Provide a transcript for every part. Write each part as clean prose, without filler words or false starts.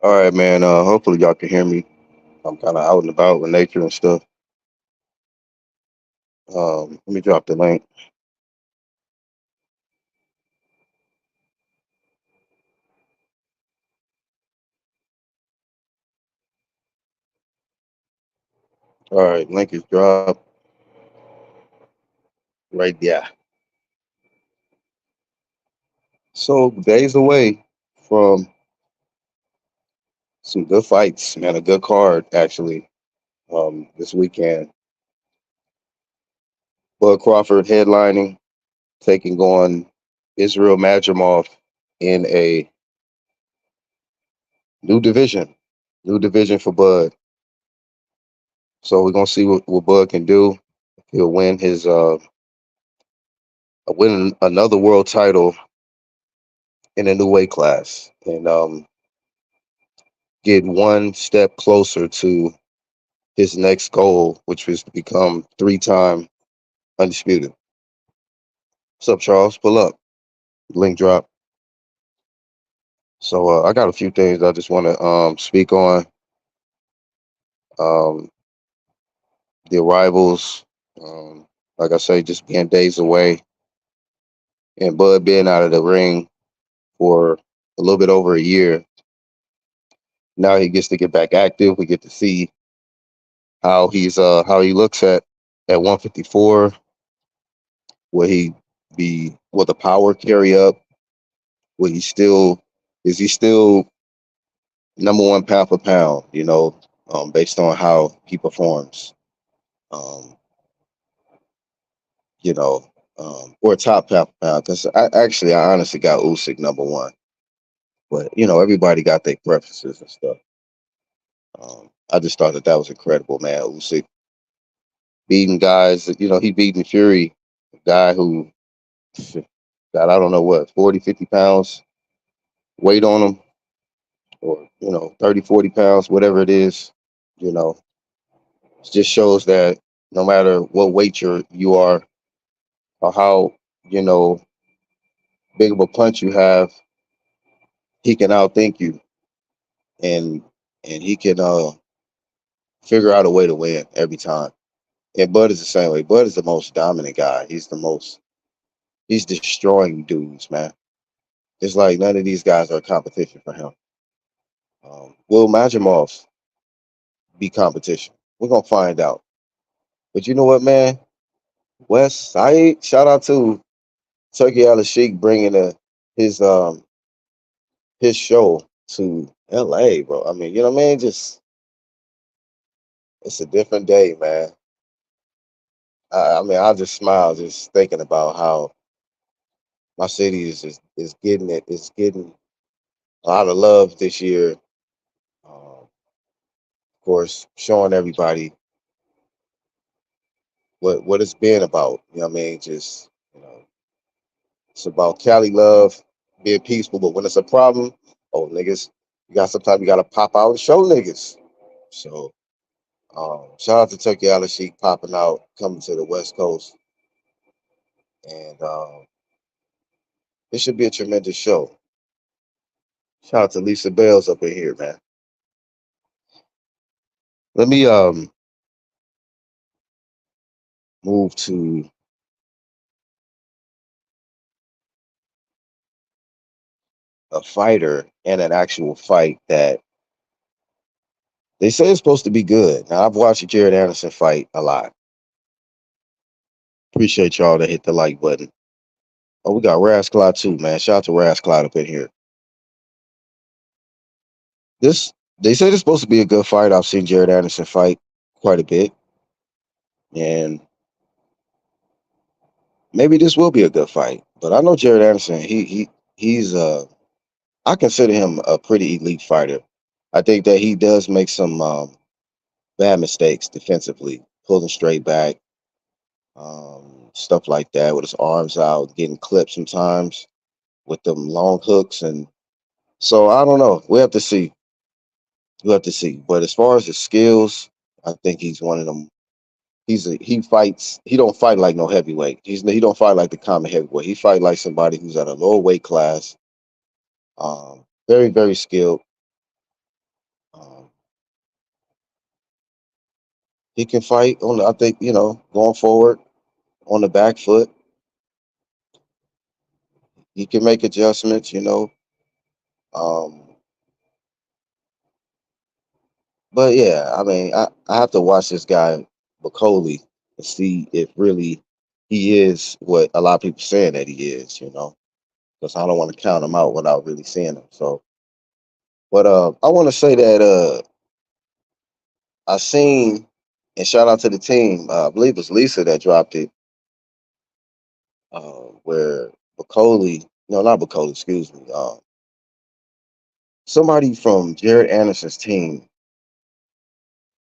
All right, man. Hopefully y'all can hear me. I'm kind of out and about with nature and stuff. Let me drop the link. All right, link is dropped right there. So days away from some good fights, man. A good card actually. This weekend, Bud Crawford headlining, taking on Israel Madrimov in a new division. New division for Bud. So we're gonna see what Bud can do. He'll win another world title in a new weight class and get one step closer to his next goal, which was to become three-time undisputed. What's up, Charles? Pull up. Link drop. So I got a few things I just want to speak on. Um, the arrivals, like I say, just being days away, and Bud being out of the ring for a little bit over a year. Now he gets to get back active. We get to see how he looks at 154. Will the power carry up? Will he still is he still number one pound for pound? Based on how he performs, um, you know, or top pound for pound. Because I honestly got Usyk number one, but everybody got their preferences and stuff. I just thought that was incredible, man. Usyk beating guys. He beating Fury, a guy who got I don't know what 40, 50 pounds weight on him, or 30, 40 pounds, whatever it is. You know, it just shows that no matter what weight you are, or how you know big of a punch you have, he can outthink you, and he can figure out a way to win every time. And Bud is the same way. Bud is the most dominant guy. He's destroying dudes, man. It's like none of these guys are a competition for him. Will Majimov be competition? We're gonna find out. But you know what, man? West Side, shout out to Turkey Al Sheik bringing his um his show to LA, bro. I mean, you know what I mean? Just it's a different day, man. I mean, I just smile just thinking about how my city is getting it's getting a lot of love this year. Of course, showing everybody what it's been about. You know what I mean? Just it's about Cali love, being peaceful. But when it's a problem, oh niggas, sometimes you gotta pop out and show niggas. So shout out to Turkey Island Sheik popping out, coming to the West Coast, and it should be a tremendous show. Shout out to Lisa Bales up in here, man. Let me move to a fighter and an actual fight that they say is supposed to be good. Now I've watched the Jared Anderson fight a lot. Appreciate y'all that hit the like button. Oh, we got Raz Cloud too, man. Shout out to Raz Cloud up in here. This They say it's supposed to be a good fight. I've seen Jared Anderson fight quite a bit, and maybe this will be a good fight. But I know Jared Anderson. He's I consider him a pretty elite fighter. I think that he does make some bad mistakes defensively, pulling straight back, stuff like that, with his arms out, getting clipped sometimes with them long hooks, and so I don't know. We have to see. We have to see. But as far as his skills, I think he's one of them. He fights. He don't fight like no heavyweight. He don't fight like the common heavyweight. He fight like somebody who's at a lower weight class. Very skilled. He can fight on. I think going forward on the back foot. He can make adjustments. Um, but yeah, I mean, I have to watch this guy Bakole and see if really he is what a lot of people saying that he is. Because I don't want to count him out without really seeing him. So, but I want to say that I seen, and shout out to the team. I believe it was Lisa that dropped it, where Bakole, no, not Bakole, excuse me. Somebody from Jared Anderson's team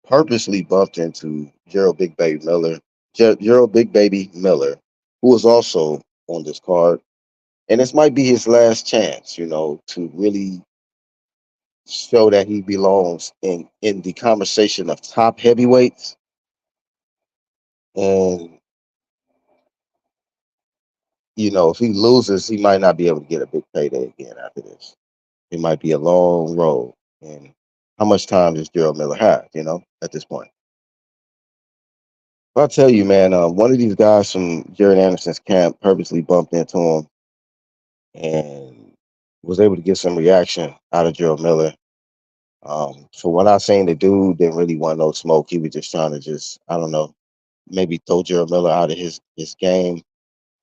purposely bumped into Gerald Big Baby Miller, who was also on this card. And this might be his last chance, to really show that he belongs in the conversation of top heavyweights. And, if he loses, he might not be able to get a big payday again after this. It might be a long road. And how much time does Gerald Miller have, at this point? I'll tell you, man, one of these guys from Jared Anderson's camp purposely bumped into him and was able to get some reaction out of Gerald Miller. So what I seen, the dude didn't really want no smoke. He was just trying to I don't know, maybe throw Gerald Miller out of his game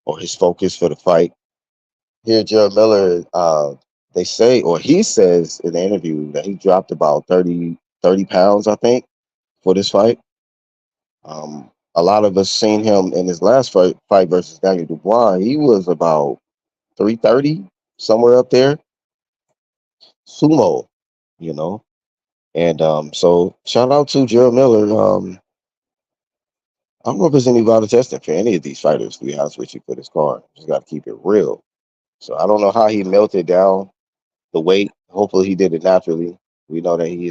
or his focus for the fight. Here, Gerald Miller, they say, or he says in the interview that he dropped about 30 pounds, I think, for this fight. A lot of us seen him in his last fight versus Daniel Dubois. He was about 330, somewhere up there, sumo, you know. And so shout out to Gerald Miller. I don't know if there's any VADA testing for any of these fighters, to be honest with you, for this card. Just got to keep it real. So I don't know how he melted down the weight. Hopefully he did it naturally. We know that he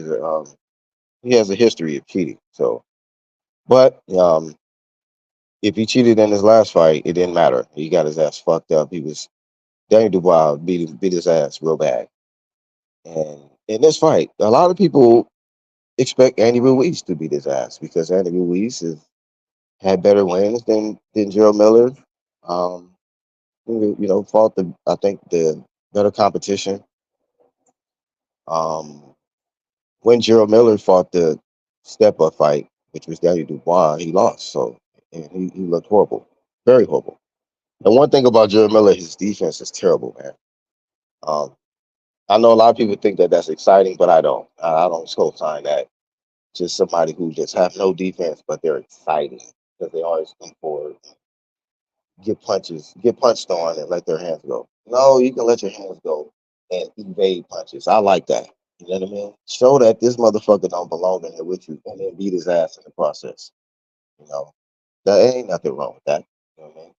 has a history of cheating. So, but if he cheated in his last fight, it didn't matter. He got his ass fucked up. Daniel Dubois beat his ass real bad. And in this fight, a lot of people expect Andy Ruiz to beat his ass because Andy Ruiz has had better wins than Gerald Miller. Um, fought I think the better competition. Um, when Gerald Miller fought the step up fight, which was Daniel Dubois, he lost. So and he looked horrible, very horrible. And one thing about Gerald Miller, his defense is terrible, man. Um, I know a lot of people think that that's exciting, but I don't. I don't co-sign that. Just somebody who just have no defense, but they're exciting because they always come forward, get punched on, and let their hands go. No, you can let your hands go and evade punches. I like that. You know what I mean? Show that this motherfucker don't belong in here with you, and then beat his ass in the process. You know, there ain't nothing wrong with that. You know what I mean?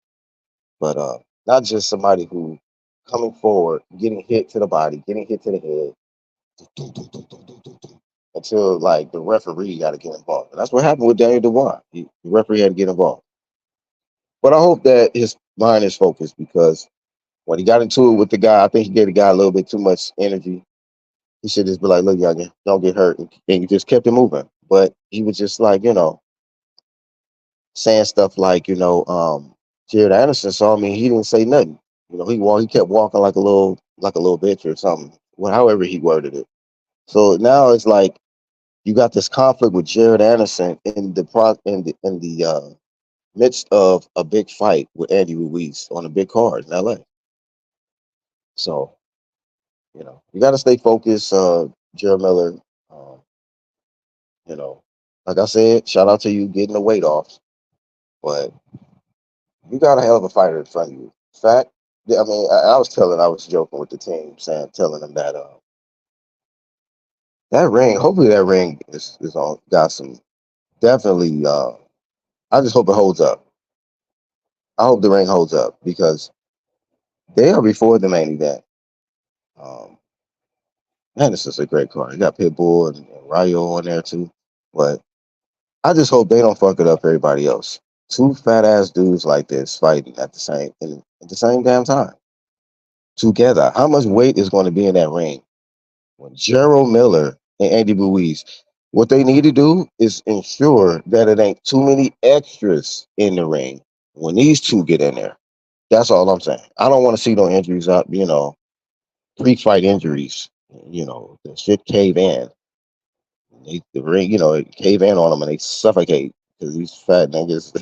But not just somebody who coming forward, getting hit to the body, getting hit to the head, until like the referee got to get involved. And that's what happened with Daniel Dubois. The referee had to get involved. But I hope that his mind is focused because when he got into it with the guy, I think he gave the guy a little bit too much energy. He should just be like, "Look, youngin, don't get hurt," and he just kept it moving. But he was just like, saying stuff like, Jared Anderson saw me, he didn't say nothing. He kept walking like a little bitch or something. Well, however he worded it. So now it's like you got this conflict with Jared Anderson in the midst of a big fight with Andy Ruiz on a big card in LA. So you got to stay focused, Jared Miller. Um, like I said, shout out to you getting the weight off, but you got a hell of a fighter in front of you. Fact, I mean, I was joking with the team, telling them that that ring, hopefully that ring is on, got some definitely. I just hope it holds up. I hope the ring holds up because they are before the main event. Um, man, this is a great card. You got Pitbull and Rayo on there too, but I just hope they don't fuck it up for everybody else. Two fat ass dudes like this fighting at the same damn time together. How much weight is going to be in that ring when Gerald Miller and Andy Ruiz? What they need to do is ensure that it ain't too many extras in the ring when these two get in there. That's all I'm saying. I don't want to see no injuries up, pre-fight injuries. The shit cave in. The ring, it cave in on them and they suffocate because these fat niggas.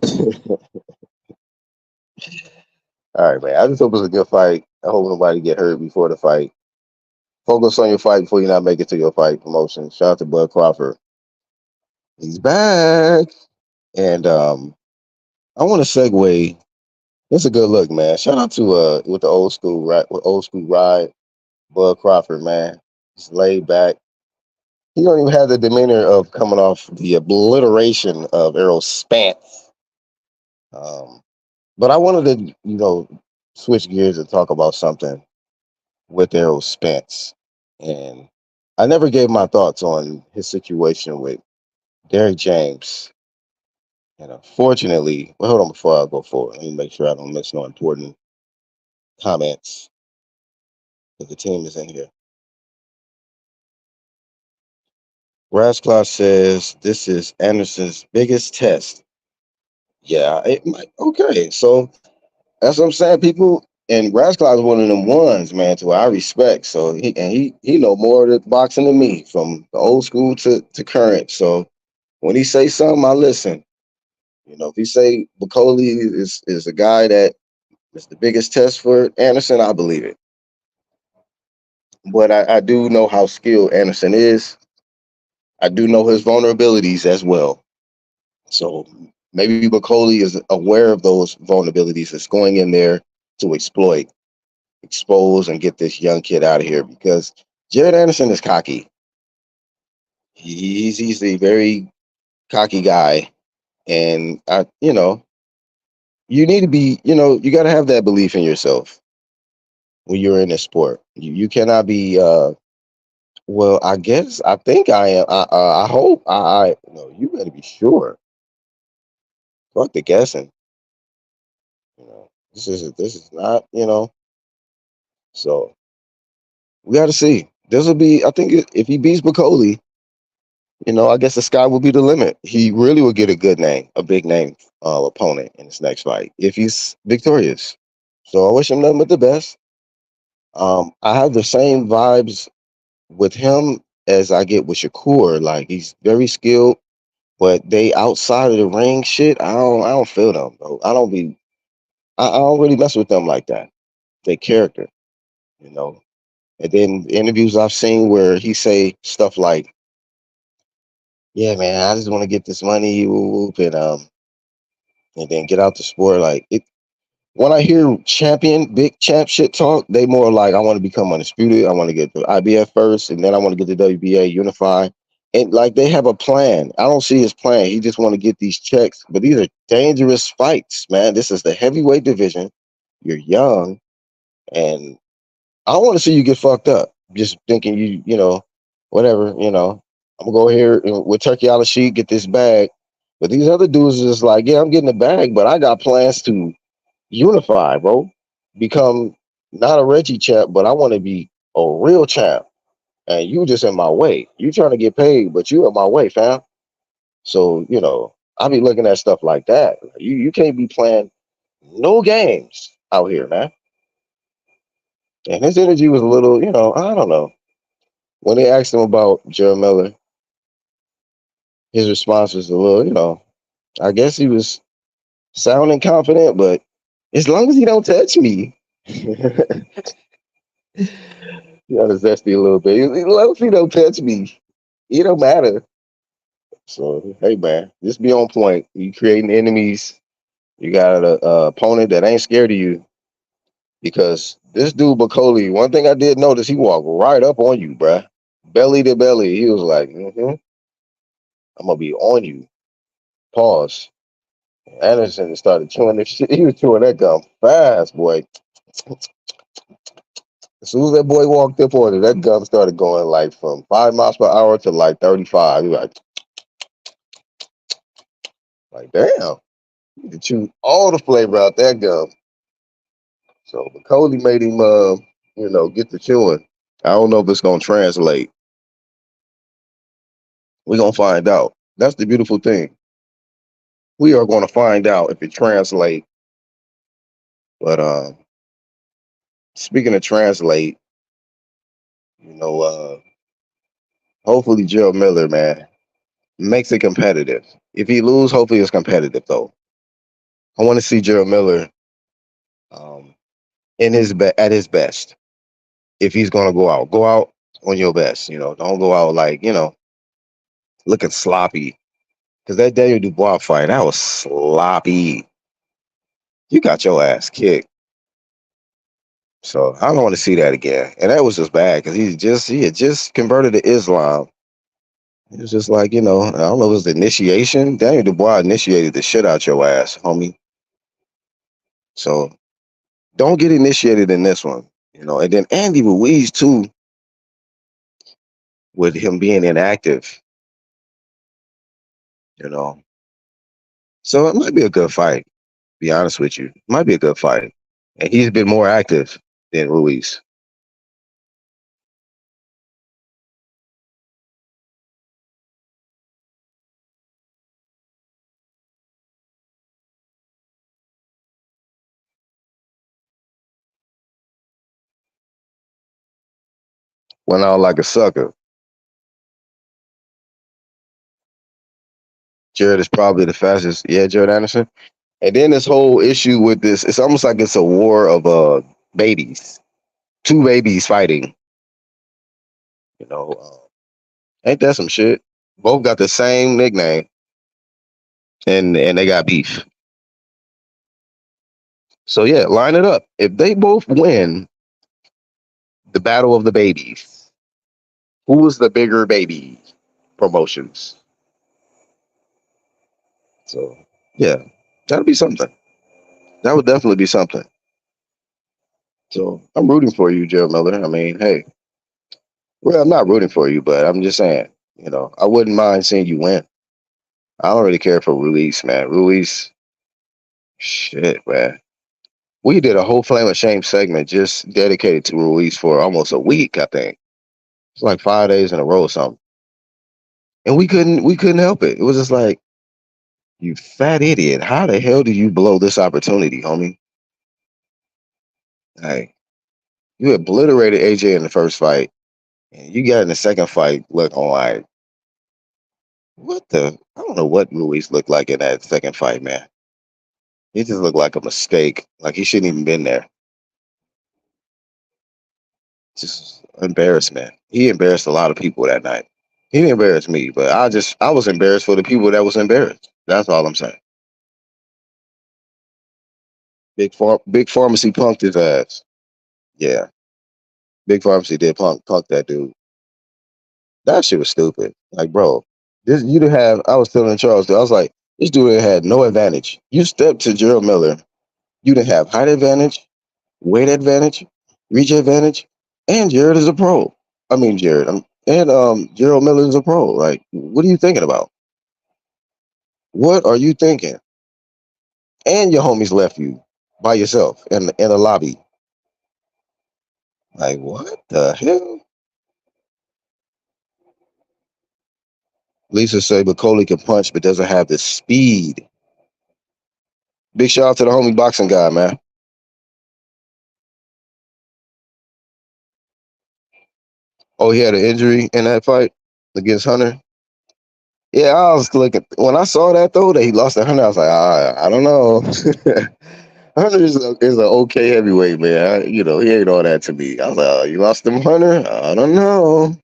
All right, man. I just hope it's a good fight. I hope nobody get hurt before the fight. Focus on your fight before you not make it to your fight promotion. Shout out to Bud Crawford. He's back. And I want to segue. That's a good look, man. Shout out to with the old school ride, Bud Crawford, man. He's laid back. He don't even have the demeanor of coming off the obliteration of Errol Spence. Um, but I wanted to, switch gears and talk about something with Errol Spence. And I never gave my thoughts on his situation with Derrick James. And unfortunately, well, hold on before I go forward. Let me make sure I don't miss no important comments because the team is in here. Rasclaw says this is Anderson's biggest test. Yeah, it might. Okay, so that's what I'm saying. People and Rasclaw is one of them ones, man, to I respect. So he know more of the boxing than me, from the old school to current. So when he say something, I listen. If he say Bakole is a guy that is the biggest test for Anderson, I believe it. But I do know how skilled Anderson is. I do know his vulnerabilities as well. So maybe Bakole is aware of those vulnerabilities. It's going in there to exploit, expose, and get this young kid out of here because Jared Anderson is cocky. He's a very cocky guy, and you need to be, you got to have that belief in yourself when you're in this sport. You cannot be. Well, I think I am. I hope. No. You better be sure. Fuck the guessing. This is not. So we got to see. This will be. I think if he beats Bakole, I guess the sky will be the limit. He really will get a good name, a big name opponent in his next fight if he's victorious. So I wish him nothing but the best. I have the same vibes with him as I get with Shakur. Like he's very skilled, but they outside of the ring shit. I don't feel them, bro. I don't really mess with them like that. They character, you know. And then interviews I've seen where he say stuff like, "Yeah, man, I just want to get this money, whoop, and then get out the sport." Like it. When I hear big champ shit talk, they more like I want to become undisputed. I want to get the IBF first, and then I want to get the WBA unified. And like they have a plan. I don't see his plan. He just want to get these checks. But these are dangerous fights, man. This is the heavyweight division. You're young, and I don't want to see you get fucked up. Just thinking whatever. I'm gonna go here with Turkey on the sheet, get this bag. But these other dudes is just like, yeah, I'm getting the bag, but I got plans to unify, bro. Become not a Reggie champ, but I want to be a real champ. And you just in my way. You trying to get paid, but you in my way, fam. So, I be looking at stuff like that. You can't be playing no games out here, man. And his energy was a little, I don't know. When they asked him about Jerry Miller, his response was a little, I guess he was sounding confident, but as long as he don't touch me. You got to zesty a little bit. As long as he don't touch me, it don't matter. So, hey, man, just be on point. You creating enemies. You got an opponent that ain't scared of you because this dude, Bakole, one thing I did notice, he walked right up on you, bruh. Belly to belly. He was like, I'm going to be on you. Pause. Anderson started chewing this shit. He was chewing that gum fast, boy. As soon as that boy walked up on it, that gum started going like from 5 miles per hour to like 35. He was like damn, you can chew all the flavor out that gum. So Cody made him, get the chewing. I don't know if it's gonna translate. We're gonna find out. That's the beautiful thing. We are gonna find out if it translates. But speaking of translate, you know, hopefully Gerald Miller, man, makes it competitive. If he lose, hopefully it's competitive though. I want to see Gerald Miller um, at his best. If he's gonna go out on your best. You know, don't go out like looking sloppy. Because that Daniel Dubois fight, that was sloppy. You got your ass kicked. So I don't want to see that again. And that was just bad because he had just converted to Islam. It was just like, I don't know, it was the initiation. Daniel Dubois initiated the shit out your ass, homie. So don't get initiated in this one. And then Andy Ruiz too, with him being inactive, you know. So it might be a good fight, to be honest with you. It might be a good fight. And he's been more active than Ruiz. Went out like a sucker. Jared is probably the fastest. Yeah, Jared Anderson. And then this whole issue with this, it's almost like it's a war of babies. Two babies fighting. You know, ain't that some shit? Both got the same nickname, and they got beef. So yeah, line it up. If they both win the battle of the babies, who is the bigger baby promotions? So yeah, that'll be something. That would definitely be something. So I'm rooting for you, Joe Miller. I mean, hey, well, I'm not rooting for you, but I'm just saying, I wouldn't mind seeing you win. I don't really care for Ruiz, man. Ruiz, shit, man. We did a whole Flame of Shame segment just dedicated to Ruiz for almost a week, I think. It's like 5 days in a row or something. And we couldn't help it. It was just like, you fat idiot. How the hell did you blow this opportunity, homie? Like, you obliterated AJ in the first fight, and you got in the second fight looking like, what the? I don't know what Ruiz looked like in that second fight, man. He just looked like a mistake. Like he shouldn't even been there. Just embarrassment. He embarrassed a lot of people that night. He didn't embarrass me, but I was embarrassed for the people that was embarrassed. That's all I'm saying. Big Pharmacy punked his ass. Yeah, Big Pharmacy did punk that dude. That shit was stupid. Like, bro, this you didn't have. I was telling Charles, I was like, this dude had no advantage. You stepped to Gerald Miller. You didn't have height advantage, weight advantage, reach advantage, and Jared is a pro. I mean, and Gerald Miller is a pro. Like, what are you thinking about? What are you thinking? And your homies left you by yourself in the lobby. Like, what the hell? Lisa said Bakole can punch but doesn't have the speed. Big shout out to the homie boxing guy, man. Oh, he had an injury in that fight against Hunter. Yeah, I was looking when I saw that though that he lost to Hunter. I was like, I don't know. Hunter is an okay heavyweight, man. He ain't all that to me. I was like, you lost to Hunter? I don't know.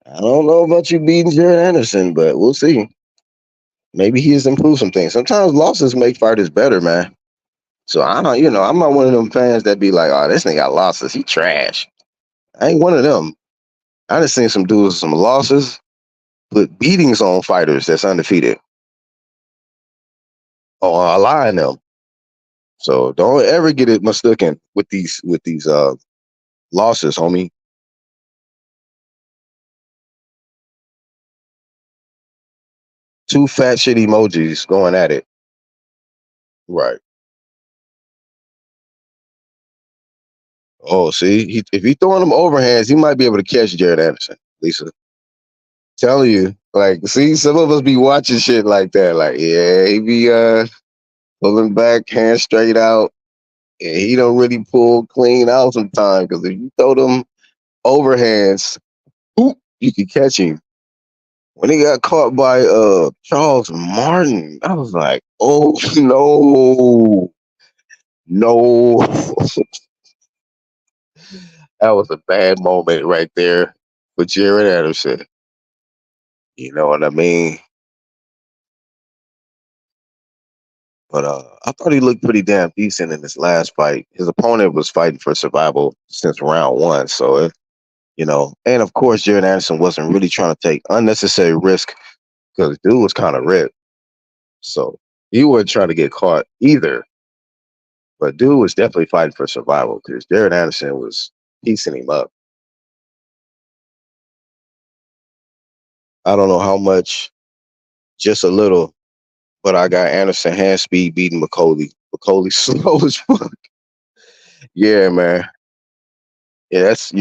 I don't know about you beating Jared Anderson, but we'll see. Maybe he has improved some things. Sometimes losses make fighters better, man. So I don't, I'm not one of them fans that be like, oh, this nigga got losses. He trash. I ain't one of them. I just seen some dudes with some losses put beatings on fighters that's undefeated or align them. So don't ever get it mistaken with these losses, homie. Two fat shit emojis going at it. Right. Oh, see, if he throwing them overhands, he might be able to catch Jared Anderson, Lisa. Tell you, like, see, some of us be watching shit like that. Like, yeah, he be pulling back, hands straight out, and he don't really pull clean out sometimes. Because if you throw them overhands, oop, you can catch him. When he got caught by Charles Martin, I was like, oh no, no, that was a bad moment right there for Jared Anderson. You know what I mean? But I thought he looked pretty damn decent in this last fight. His opponent was fighting for survival since round one, so and of course Jared Anderson wasn't really trying to take unnecessary risk because dude was kind of ripped, so he wasn't trying to get caught either. But dude was definitely fighting for survival because Jared Anderson was piecing him up. I don't know how much, just a little, but I got Anderson hand speed beating Bakole. Bakole slow as fuck. Yeah, man. Yeah, that's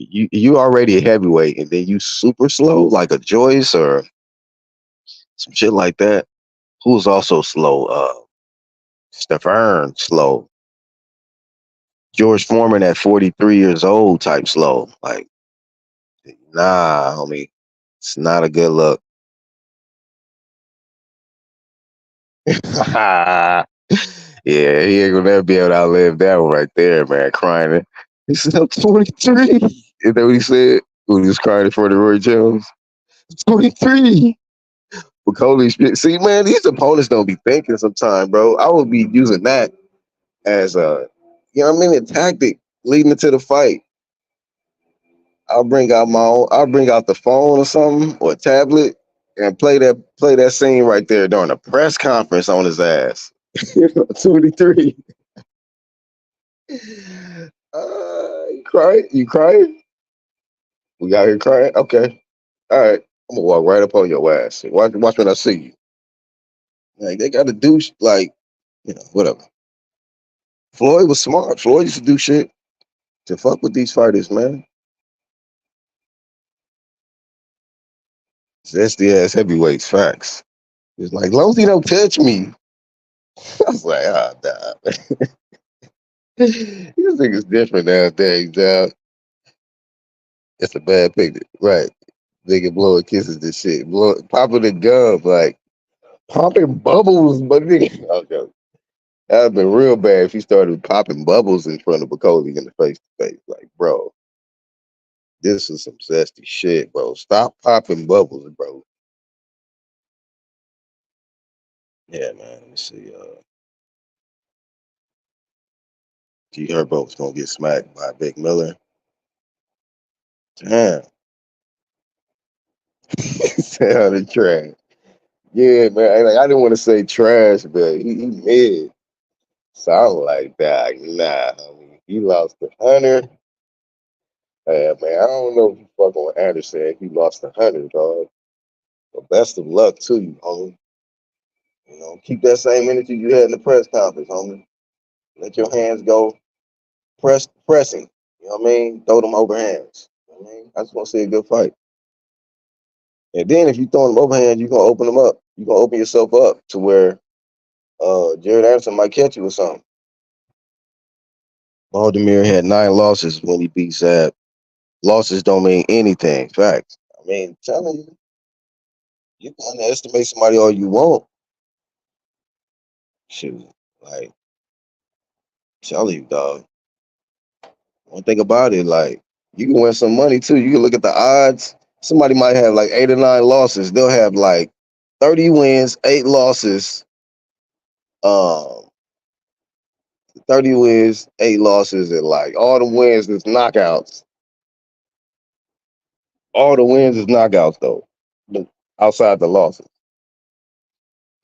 you already a heavyweight and then you super slow like a Joyce or some shit like that. Who's also slow? Stefan slow. George Foreman at 43 years old type slow. Like, nah, homie. It's not a good look. Yeah, he ain't gonna never be able to outlive that one right there, man. Crying. He said, I'm 23. Is that what he said? When he was crying in front of Roy Jones? 23. Bakole shit. See, man, these opponents don't be thinking sometimes, bro. I would be using that as a tactic leading into the fight. I'll bring out the phone or something or a tablet and play that scene right there during a press conference on his ass. 23. You crying? You crying? We got here crying? Okay. All right. I'm gonna walk right up on your ass. Watch when I see you. Like they gotta do like, whatever. Floyd was smart. Floyd used to do shit to fuck with these fighters, man. Zesty ass heavyweights, facts. It's like, long as he don't touch me. I was like, nah. These niggas different nowadays, dog. It's a bad picture. Right. Nigga blowing kisses and shit. Popping the gum, like popping bubbles, but nigga. Okay. That'd have been real bad if he started popping bubbles in front of Bakole in the face to face. Like, bro, this is some zesty shit, bro. Stop popping bubbles, bro. Yeah, man. Let me see. G Herbo was gonna get smacked by Vic Miller. Damn. Sounded trash. Yeah, man. Like, I didn't want to say trash, but he mid. Sound like that. Nah, homie. He lost to Hunter. Man, I don't know if you fucking with Anderson if he lost to Hunter, dog. But best of luck to you, homie. Keep that same energy you had in the press conference, homie. Let your hands go. Pressing. You know what I mean? Throw them overhands. You know what I mean? I just want to see a good fight. And then if you throw them overhands, you're gonna open them up. You're gonna open yourself up to where Jared Anderson might catch you or something. Vladimir had 9 losses when he beat Zab. Losses don't mean anything. Facts. I mean, telling you can underestimate somebody all you want. Shoot, like, tell you, dog. One thing about it, like, you can win some money too. You can look at the odds. Somebody might have like 8 or 9 losses. They'll have like 30 wins, 8 losses. Um, 30 wins, 8 losses, and like all the wins is knockouts. All the wins is knockouts though, outside the losses.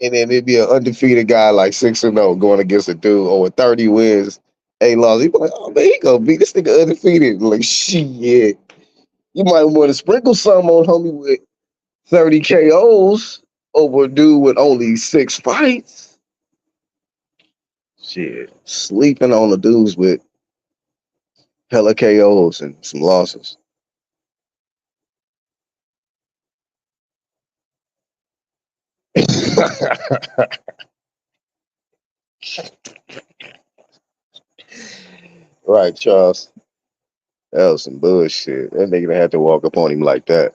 And then it'd be an undefeated guy like 6-0 going against a dude or 30 wins, 8 losses. He be like, oh man, he gonna beat this nigga undefeated. Like shit. You might want to sprinkle some on homie with 30 KOs over a dude with only 6 fights. Shit. Sleeping on the dudes with hella KOs and some losses. Right, Charles. That was some bullshit. That nigga had to walk up on him like that.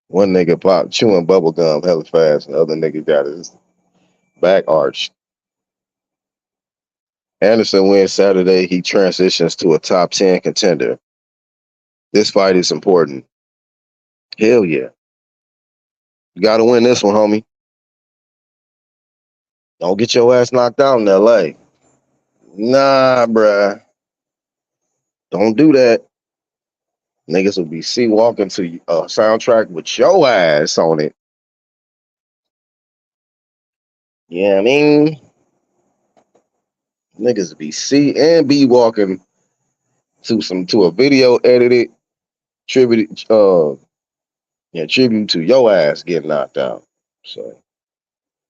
One nigga pop chewing bubble gum hella fast, and the other nigga got his back arched. Anderson wins Saturday. He transitions to a top 10 contender. This fight is important. Hell yeah. You got to win this one, homie. Don't get your ass knocked out in LA. Nah, bruh. Don't do that. Niggas will be walking to a soundtrack with your ass on it. Yeah, I mean, niggas be and be walking to a video edited tribute tribute to your ass getting knocked out. So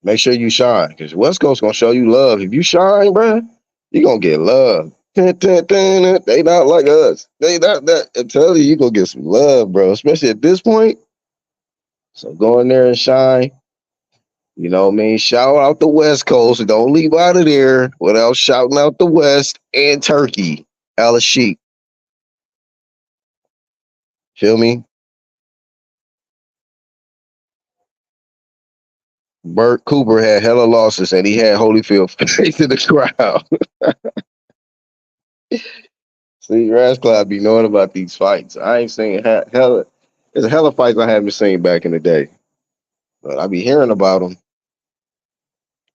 make sure you shine, because West Coast gonna show you love. If you shine, bruh, you gonna get love. They not like us. They not that. I tell you, you gonna get some love, bro. Especially at this point. So go in there and shine. You know what I mean? Shout out the West Coast. Don't leave out of there without shouting out the West and Turkey. Alice Sheik. Feel me? Bert Cooper had hella losses and he had Holyfield facing the crowd. See, Rasclad be knowing about these fights. I ain't seen hella. There's a hella fights I haven't seen back in the day, but I be hearing about them.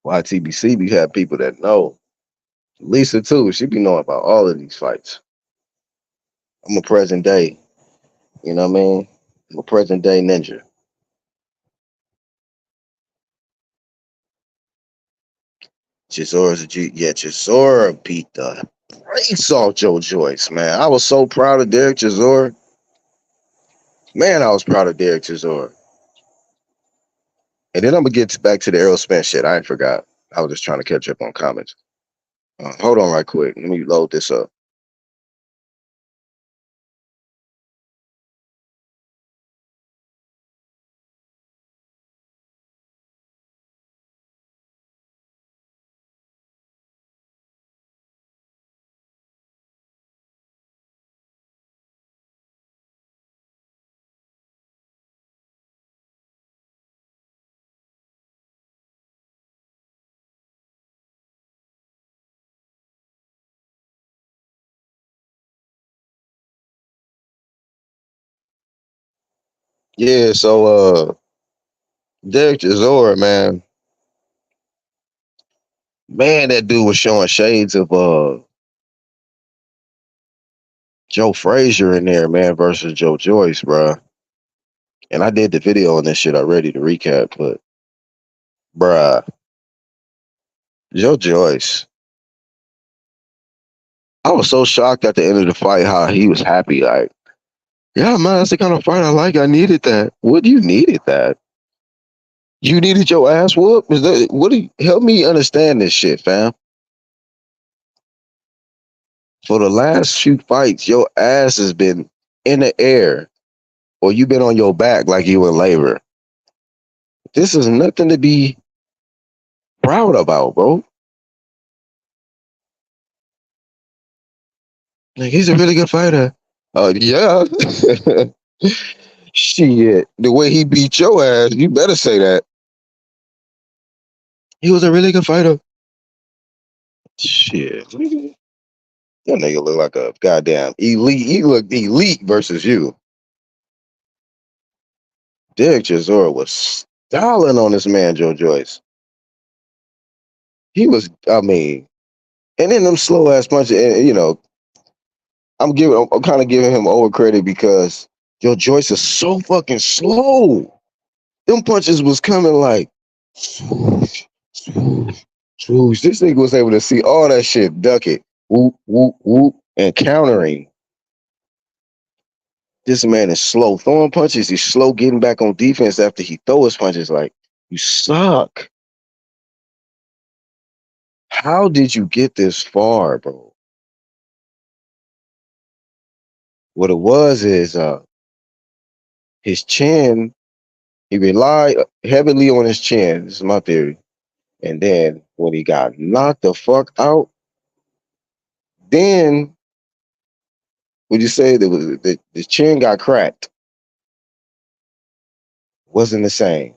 YTBC be have people that know. Lisa too. She be knowing about all of these fights. I'm a present day. You know what I mean? I'm a present day ninja. Chisora beat the brakes off Joe Joyce, man. I was so proud of Derek Chisora. Man, I was proud of Derek Chisora. And then I'm gonna get back to the Errol Spence shit. I ain't forgot. I was just trying to catch up on comments. Hold on right quick. Let me load this up. Yeah, so Derek Chisora, man, that dude was showing shades of Joe Frazier in there, man, versus Joe Joyce, bro. And I did the video on this shit already to recap, but bruh, Joe Joyce. I was so shocked at the end of the fight how he was happy. Like, yeah, man, that's the kind of fight I like. I needed that. What you needed that? You needed your ass whooped? Is that what? Help me understand this shit, fam. For the last few fights, your ass has been in the air, or you've been on your back like you in labor. This is nothing to be proud about, bro. Like, he's a really good fighter. Oh yeah. Shit, the way he beat your ass, you better say that. He was a really good fighter. Shit. That nigga look like a goddamn elite. He looked elite versus you. Derek Chisora was styling on this man, Joe Joyce. He was, I mean, and then them slow ass punches, and, you know, I'm kind of giving him over credit because Joe Joyce is so fucking slow. Them punches was coming like swoosh, swoosh, swoosh. This nigga was able to see all that shit, duck it, whoop, whoop, whoop, and countering. This man is slow throwing punches. He's slow getting back on defense after he throw his punches. Like, you suck. How did you get this far, bro? What it was is his chin He relied heavily on his chin. This is my theory. And then when he got knocked the fuck out, then would you say that was the chin got cracked? Wasn't the same.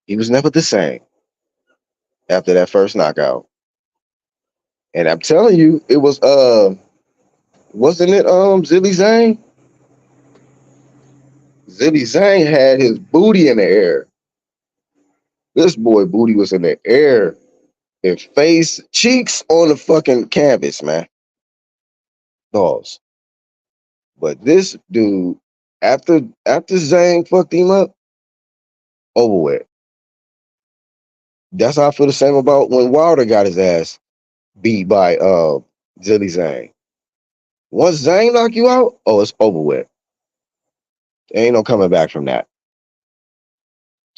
He was never the same after that first knockout. And I'm telling you, it was wasn't it Zilly Zhang? Zilly Zhang had his booty in the air. This boy booty was in the air and face, cheeks on the fucking canvas, man. Dogs. But this dude, after Zhang fucked him up, over with. That's how I feel the same about when Wilder got his ass beat by Zilly Zhang. Once Zhang knock you out, oh, it's over with. There ain't no coming back from that.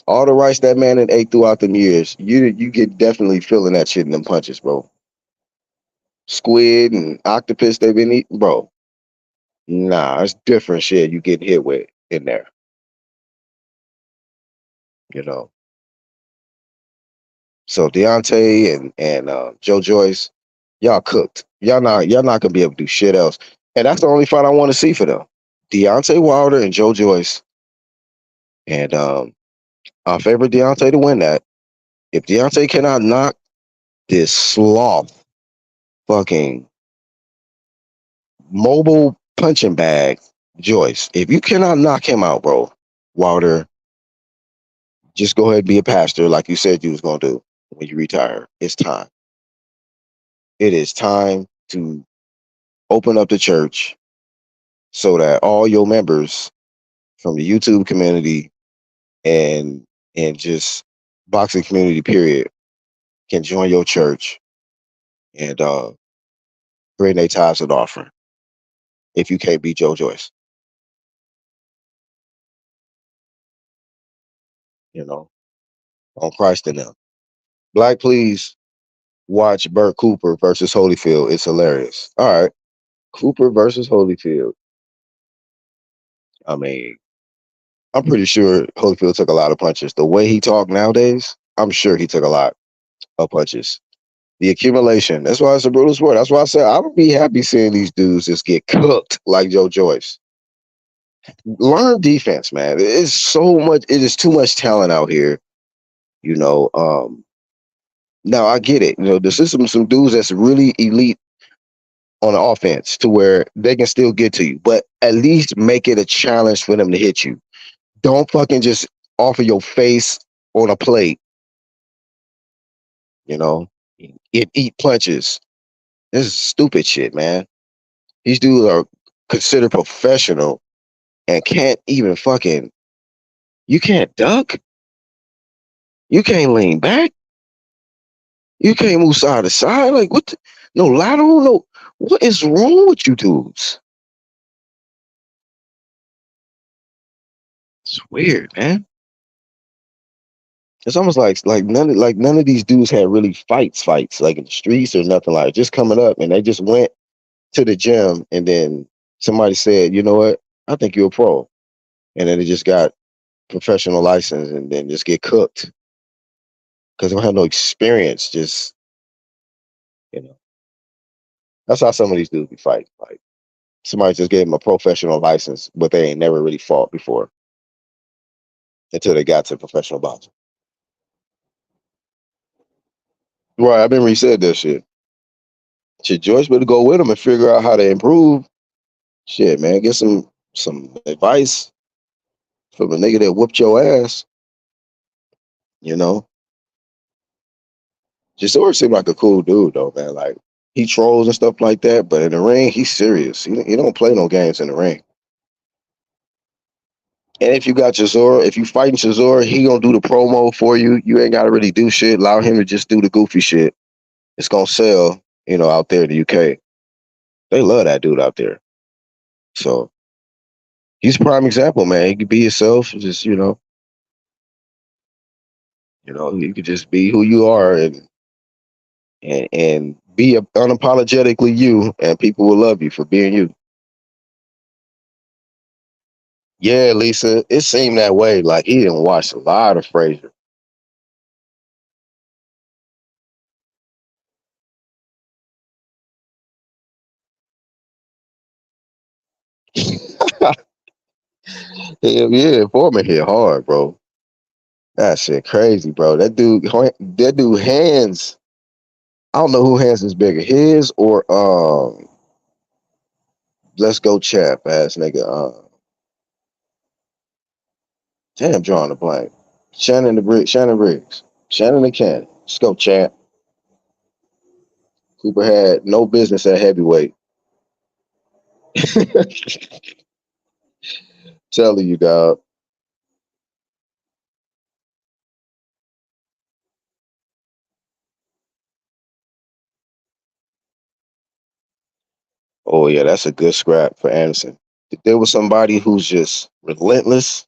All the rice that man had ate throughout them years, you get definitely feeling that shit in them punches, bro. Squid and octopus they've been eating, bro. Nah, it's different shit you get hit with in there, you know. So Deontay and Joe Joyce, y'all cooked. Y'all not gonna be able to do shit else. And that's the only fight I want to see for them. Deontay Wilder and Joe Joyce. And I favor Deontay to win that. If Deontay cannot knock this sloth fucking mobile punching bag, Joyce, if you cannot knock him out, bro, Wilder, just go ahead and be a pastor like you said you was gonna do when you retire. It's time. It is time to open up the church so that all your members from the YouTube community and just boxing community period can join your church and bring their tithes and offering if you can't beat Joe Joyce. You know, on Christ in them. Black, please watch Burt Cooper versus Holyfield. It's hilarious. All right. Cooper versus Holyfield. I mean, I'm pretty sure Holyfield took a lot of punches. The way he talked nowadays, I'm sure he took a lot of punches. The accumulation. That's why it's a brutal sport. That's why I said I would be happy seeing these dudes just get cooked like Joe Joyce. Learn defense, man. It's so much. It is too much talent out here. You know. Now I get it. You know, this is some dudes that's really elite on the offense to where they can still get to you, but at least make it a challenge for them to hit you. Don't fucking just offer your face on a plate. You know, eat punches. This is stupid shit, man. These dudes are considered professional and can't even fucking. You can't duck. You can't lean back. You can't move side to side. Like what? No lateral. No. What is wrong with you dudes? It's weird, man. It's almost like none of these dudes had really fights like in the streets or nothing like just coming up and they just went to the gym and then somebody said, you know what, I think you're a pro. And then they just got professional license and then just get cooked. Because they don't have no experience, just you know. That's how some of these dudes be fighting. Like somebody just gave them a professional license, but they ain't never really fought before until they got to professional boxing. Right, I remember he said that shit. Shit, Joyce better go with him and figure out how to improve. Shit, man, get some advice from a nigga that whooped your ass. You know, just always seemed like a cool dude though, man. Like he trolls and stuff like that, but in the ring, he's serious. He don't play no games in the ring. And if you got Chisora, if you fighting Chisora, he gonna do the promo for you. You ain't gotta really do shit. Allow him to just do the goofy shit. It's gonna sell, you know, out there in the UK. They love that dude out there. So he's a prime example, man. You can be yourself, just you could just be who you are and be unapologetically you, and people will love you for being you. Yeah, Lisa, it seemed that way. Like he didn't watch a lot of Frazier. Hell yeah, Foreman hit hard, bro. That shit crazy, bro. That dude hands. I don't know who hands is bigger, his or let's go chap ass nigga. Damn, drawing a blank. Shannon Briggs, Shannon the Cannon. Let's go champ. Cooper had no business at heavyweight. Telling you, dog. Oh yeah, that's a good scrap for Anderson. If there was somebody who's just relentless,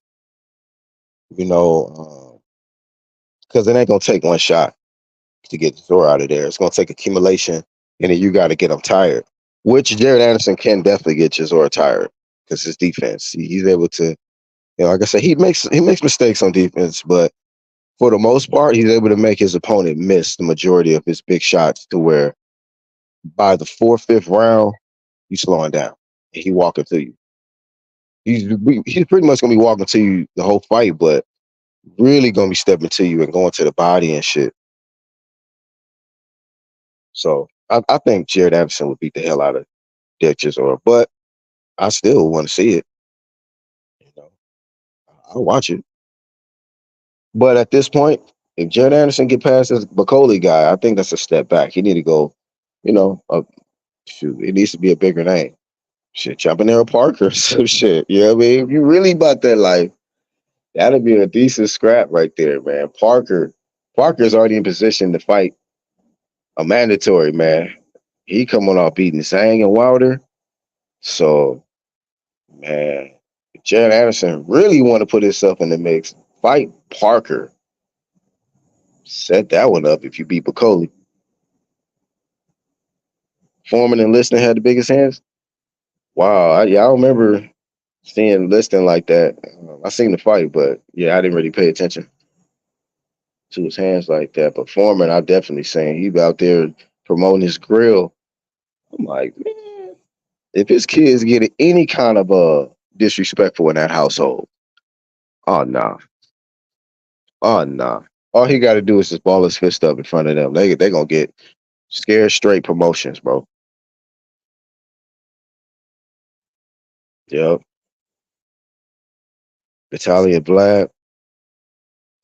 you know, because it ain't gonna take one shot to get the throw out of there. It's gonna take accumulation, and then you got to get them tired. Which Jared Anderson can definitely get Chisora tired because his defense, he's able to, like I said, he makes mistakes on defense, but for the most part, he's able to make his opponent miss the majority of his big shots to where by the fourth, fifth round, he's slowing down and he walking through you. He's pretty much gonna be walking to you the whole fight, but really gonna be stepping to you and going to the body and shit. So I think Jared Anderson would beat the hell out of Dick Chisora, but I still want to see it. You know, I'll watch it. But at this point, if Jared Anderson get past this Bakole guy, I think that's a step back. He need to go, shoot, it needs to be a bigger name. Shit, jumping Errol Parker, some shit. You know what I mean? If you really about that life, that'd be a decent scrap right there, man. Parker's already in position to fight a mandatory, man. He coming off beating Zhang and Wilder. So, man, if Jared Anderson really want to put himself in the mix, fight Parker. Set that one up if you beat Bakole. Foreman and Liston had the biggest hands. Wow, I don't remember seeing Liston like that. I seen the fight, but yeah, I didn't really pay attention to his hands like that. But Foreman, I definitely seen he out there promoting his grill. I'm like, man, if his kids get any kind of disrespectful in that household, oh nah, oh nah. All he got to do is just ball his fist up in front of them. They gonna get scared straight promotions, bro. Yep. Natalia Black,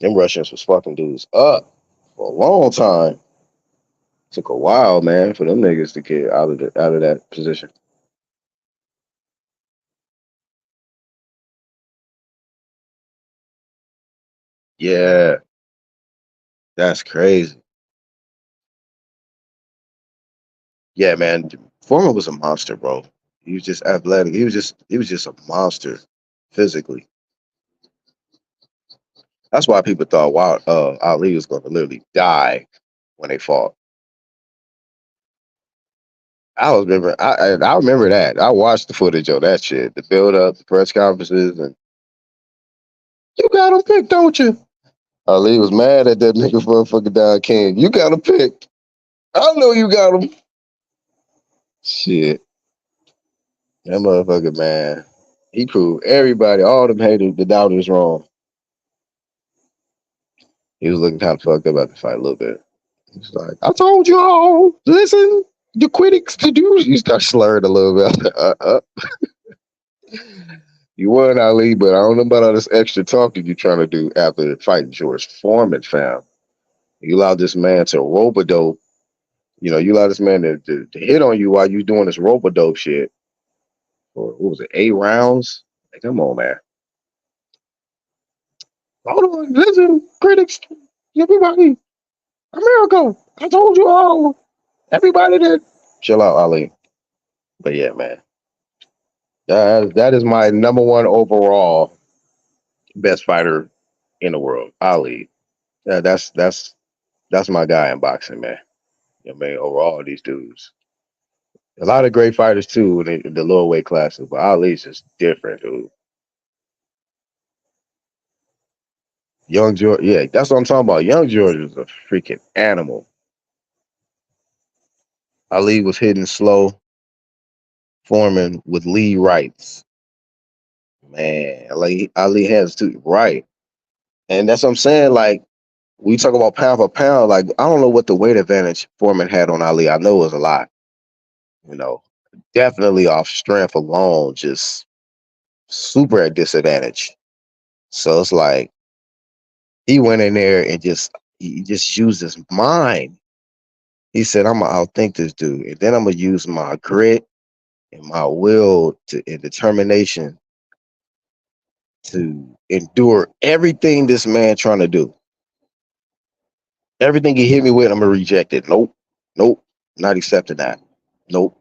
them Russians was fucking dudes up for a long time. Took a while, man, for them niggas to get out of that position. Yeah, that's crazy. Yeah, man. Foreman was a monster, bro. He was just athletic. He was just a monster physically. That's why people thought Ali was going to literally die when they fought. I remember that. I watched the footage of that shit, the build up, the press conferences, and you got him picked, don't you? Ali was mad at that nigga motherfucker Don King. You got him picked. I know you got him. Shit, that motherfucker, man. He proved everybody, all them haters, the doubters wrong. He was looking kind of fucked up about the fight a little bit. He's like, I told you all, listen, the critics to do. You start slurring a little bit. You won, Ali, but I don't know about all this extra talking you're trying to do after the fight George Foreman, fam. You allowed this man to rope a dope. You allowed this man to hit on you while you doing this rope a dope shit. For what was it, 8 rounds? Like, come on, man. Hold on, listen, critics, everybody, America. I told you all. Everybody did. Chill out, Ali. But yeah, man. That is my number one overall best fighter in the world, Ali. That's my guy in boxing, man. Overall, these dudes. A lot of great fighters too in the lower weight classes, but Ali's just different, dude. Young George, yeah, that's what I'm talking about. Young George is a freaking animal. Ali was hitting slow, Foreman with lead rights. Man, like Ali has to right. And that's what I'm saying. Like, we talk about pound for pound. Like, I don't know what the weight advantage Foreman had on Ali. I know it was a lot, you know. Definitely off strength alone, just super at disadvantage. So it's like he went in there and he just used his mind. He said, I'm gonna outthink this dude, and then I'm gonna use my grit and my will and determination to endure everything this man trying to do. Everything he hit me with, I'm gonna reject it. Nope, nope, not accepting that. Nope.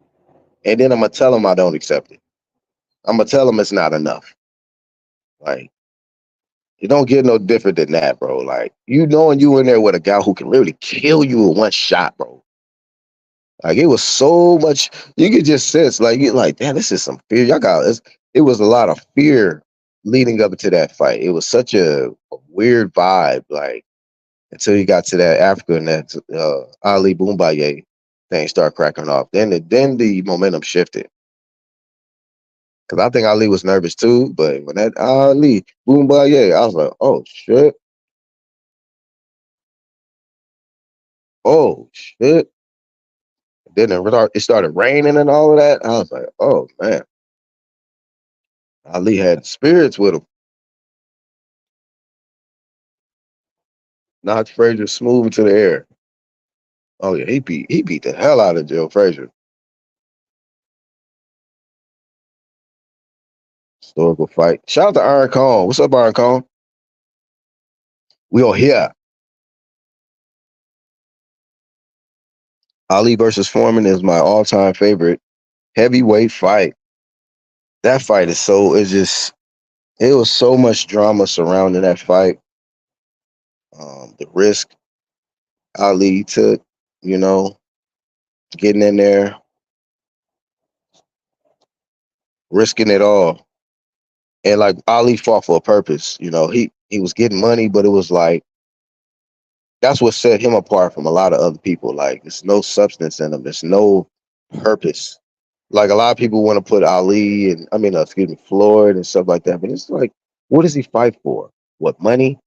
And then I'm gonna tell him I don't accept it. I'm gonna tell him it's not enough. Like, you don't get no different than that, bro. Like, you knowing you in there with a guy who can literally kill you with one shot, bro. Like, it was so much you could just sense, like, you like, damn, this is some fear. Y'all got this. It was a lot of fear leading up to that fight. It was such a weird vibe, like, until you got to that Africa and that Ali Boombaye thing start cracking off. Then the momentum shifted. Cause I think Ali was nervous too, but when that Ali Boombaye, I was like, oh shit, oh shit. Then it started raining and all of that. I was like, oh man, Ali had spirits with him. Knocked Frazier smooth into the air. Oh yeah, he beat the hell out of Joe Frazier. Historical fight. Shout out to Iron Kong. What's up, Iron Kong? We all here. Ali versus Foreman is my all-time favorite heavyweight fight. That fight is so it's just it was so much drama surrounding that fight. The risk Ali took, you know, getting in there, risking it all. And like Ali fought for a purpose. He was getting money, but it was like that's what set him apart from a lot of other people. Like there's no substance in him. There's no purpose. Like a lot of people want to put Ali and excuse me, Floyd and stuff like that. But it's like, what does he fight for? What, money?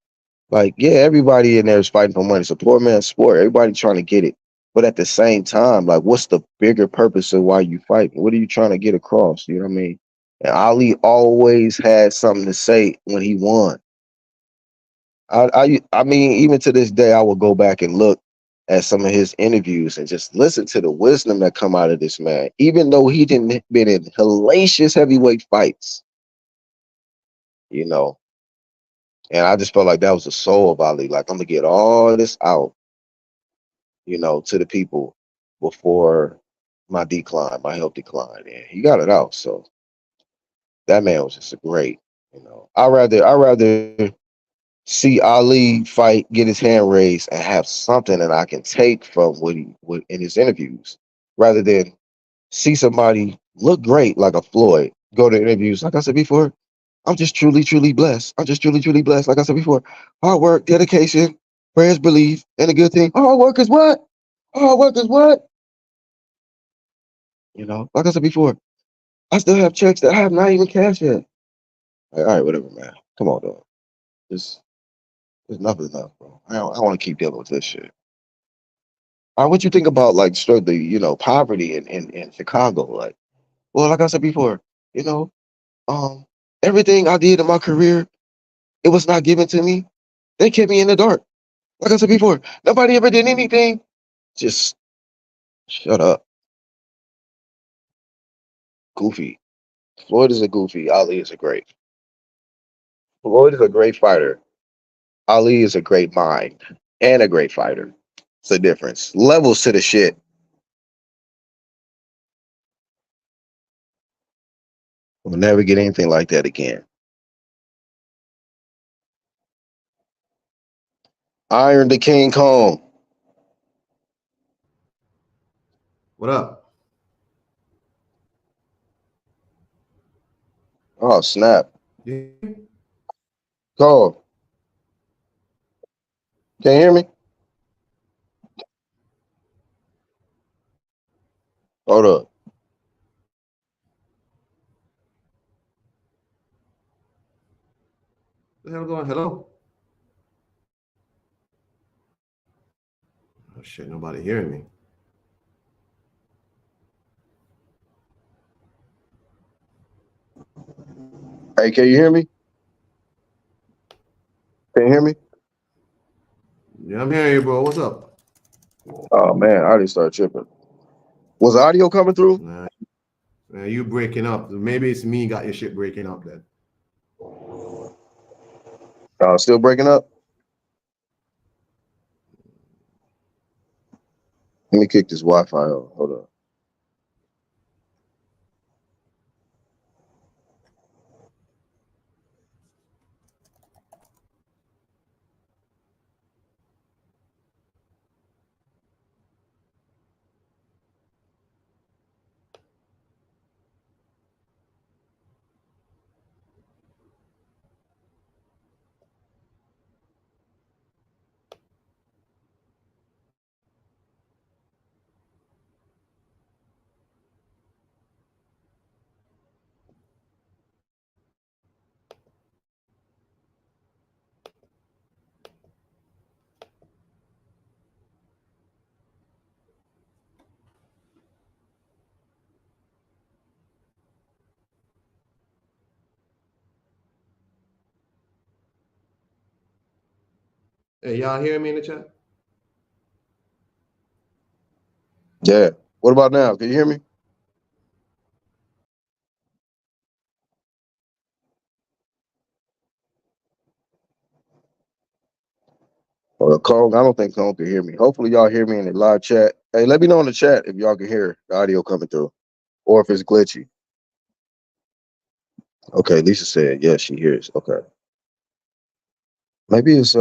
Like, yeah, everybody in there is fighting for money. It's a poor man's sport. Everybody trying to get it. But at the same time, like, what's the bigger purpose of why you fight? What are you trying to get across? You know what I mean? And Ali always had something to say when he won. I mean, even to this day, I will go back and look at some of his interviews and just listen to the wisdom that come out of this man. Even though he didn't been in hellacious heavyweight fights, you know. And I just felt like that was the soul of Ali. Like, I'm gonna get all this out, to the people before my decline, my health decline. And he got it out. So that man was just a great, I rather see Ali fight, get his hand raised, and have something that I can take from what in his interviews, rather than see somebody look great like a Floyd, go to interviews. Like I said before, I'm just truly, truly blessed. I'm just truly, truly blessed. Like I said before, hard work, dedication, prayers, belief, and a good thing. Hard work is what? Hard work is what? Like I said before, I still have checks that I have not even cashed yet. Like, all right, whatever, man. Come on, dog. Just enough is enough, bro. I don't want to keep dealing with this shit. What you think about like the poverty in Chicago? Like, well, like I said before, you know, um, everything I did in my career, it was not given to me. They kept me in the dark. Like I said before, nobody ever did anything. Just shut up, goofy. Floyd is a goofy. Ali is a great. Floyd is a great fighter. Ali is a great mind and a great fighter. It's a difference. Levels to the shit. We'll never get anything like that again. Iron the King Kong. What up? Oh snap. You hear me? Kong. Can you hear me? Hold up. The hell going? Hello? Oh shit, nobody hearing me. Hey, can you hear me? Can you hear me? Yeah, I'm hearing you, bro. What's up? Oh man, I didn't start tripping. Was the audio coming through? You breaking up. Maybe it's me got your shit breaking up then. Still breaking up? Let me kick this Wi-Fi off. Hold on. Hey, y'all hearing me in the chat? Yeah. What about now? Can you hear me? Kong, I don't think Kong can hear me. Hopefully y'all hear me in the live chat. Hey, let me know in the chat if y'all can hear the audio coming through or if it's glitchy. Okay, Lisa said yes, she hears. Okay. Maybe it's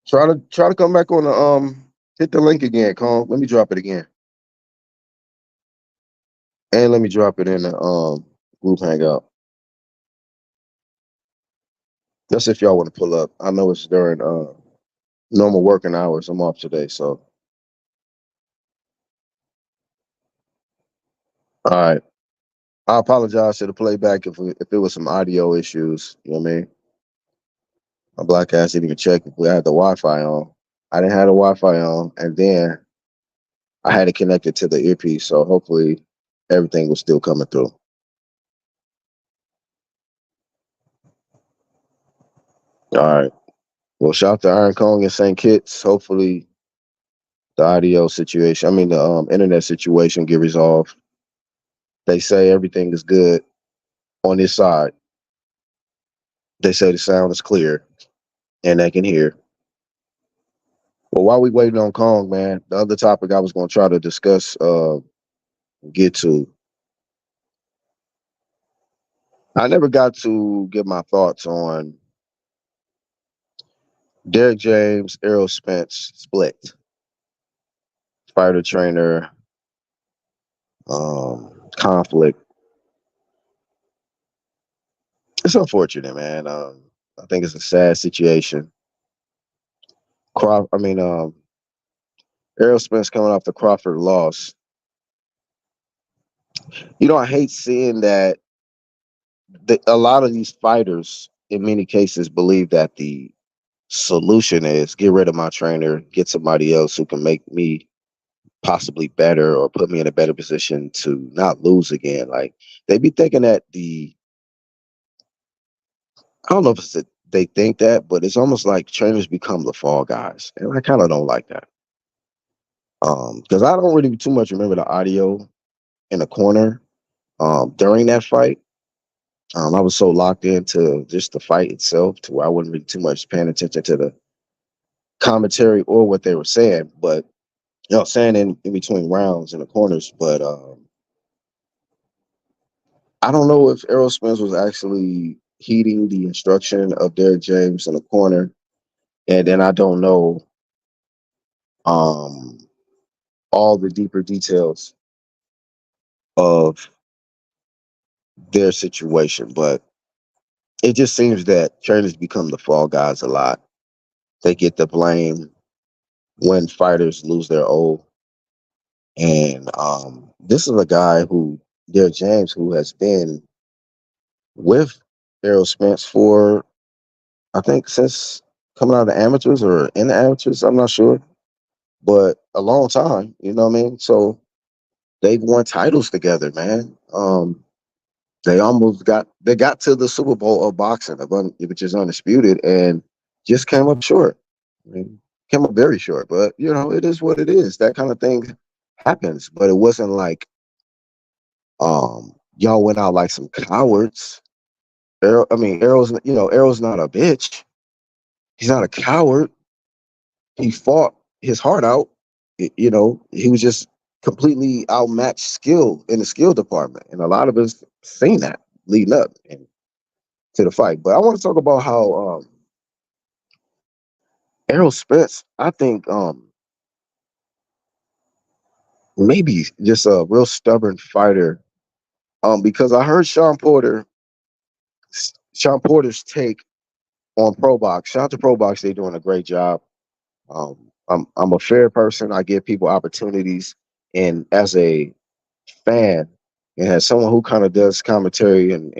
try to come back on the hit the link again, Kong. Let me drop it again. And let me drop it in the group hangout. That's if y'all want to pull up. I know it's during normal working hours. I'm off today, so all right. I apologize to the playback if it was some audio issues. You know what I mean? My black ass didn't even check if we had the Wi-Fi on. I didn't have the Wi-Fi on, and then I had it connected to the earpiece, so hopefully everything was still coming through. All right. Well, shout out to Iron Kong and St. Kitts. Hopefully the audio situation, I mean the internet situation get resolved. They say everything is good on this side. They say the sound is clear and they can hear. Well, while we waiting on Kong, man, the other topic I was going to try to discuss, get to. I never got to give my thoughts on Derek James, Errol Spence split. Fighter trainer, conflict. It's unfortunate, man. I think it's a sad situation. Errol Spence coming off the Crawford loss. You know, I hate seeing that a lot of these fighters, in many cases, believe that the solution is get rid of my trainer, get somebody else who can make me possibly better or put me in a better position to not lose again. Like they be thinking that I don't know if it's that they think that, but it's almost like trainers become the fall guys, and I kind of don't like that. Because I don't really too much remember the audio in the corner during that fight. I was so locked into just the fight itself to where I wasn't really too much paying attention to the commentary or what they were saying, but saying in between rounds in the corners. But I don't know if Errol Spence was actually heeding the instruction of Derek James in the corner, and then I don't know um, all the deeper details of their situation, but it just seems that trainers become the fall guys a lot. they get the blame when fighters lose their O. And this is a guy who, Derek James, who has been with Errol Spence for, I think, since coming out of the amateurs or in the amateurs, I'm not sure, but a long time, you know what I mean? So they've won titles together, man. They got to the Super Bowl of boxing, which is undisputed, and just came up short. I mean, came up very short, but you know, it is what it is. That kind of thing happens, but it wasn't like y'all went out like some cowards. Errol's not a bitch. He's not a coward. He fought his heart out. You know, he was just completely outmatched skill in the skill department, and a lot of us seen that leading up and to the fight. But I want to talk about how Errol Spence, I think, maybe just a real stubborn fighter. Because I heard Sean Porter's take on Pro Box. Shout out to Pro Box, they're doing a great job. I'm a fair person. I give people opportunities, and as a fan and as someone who kind of does commentary and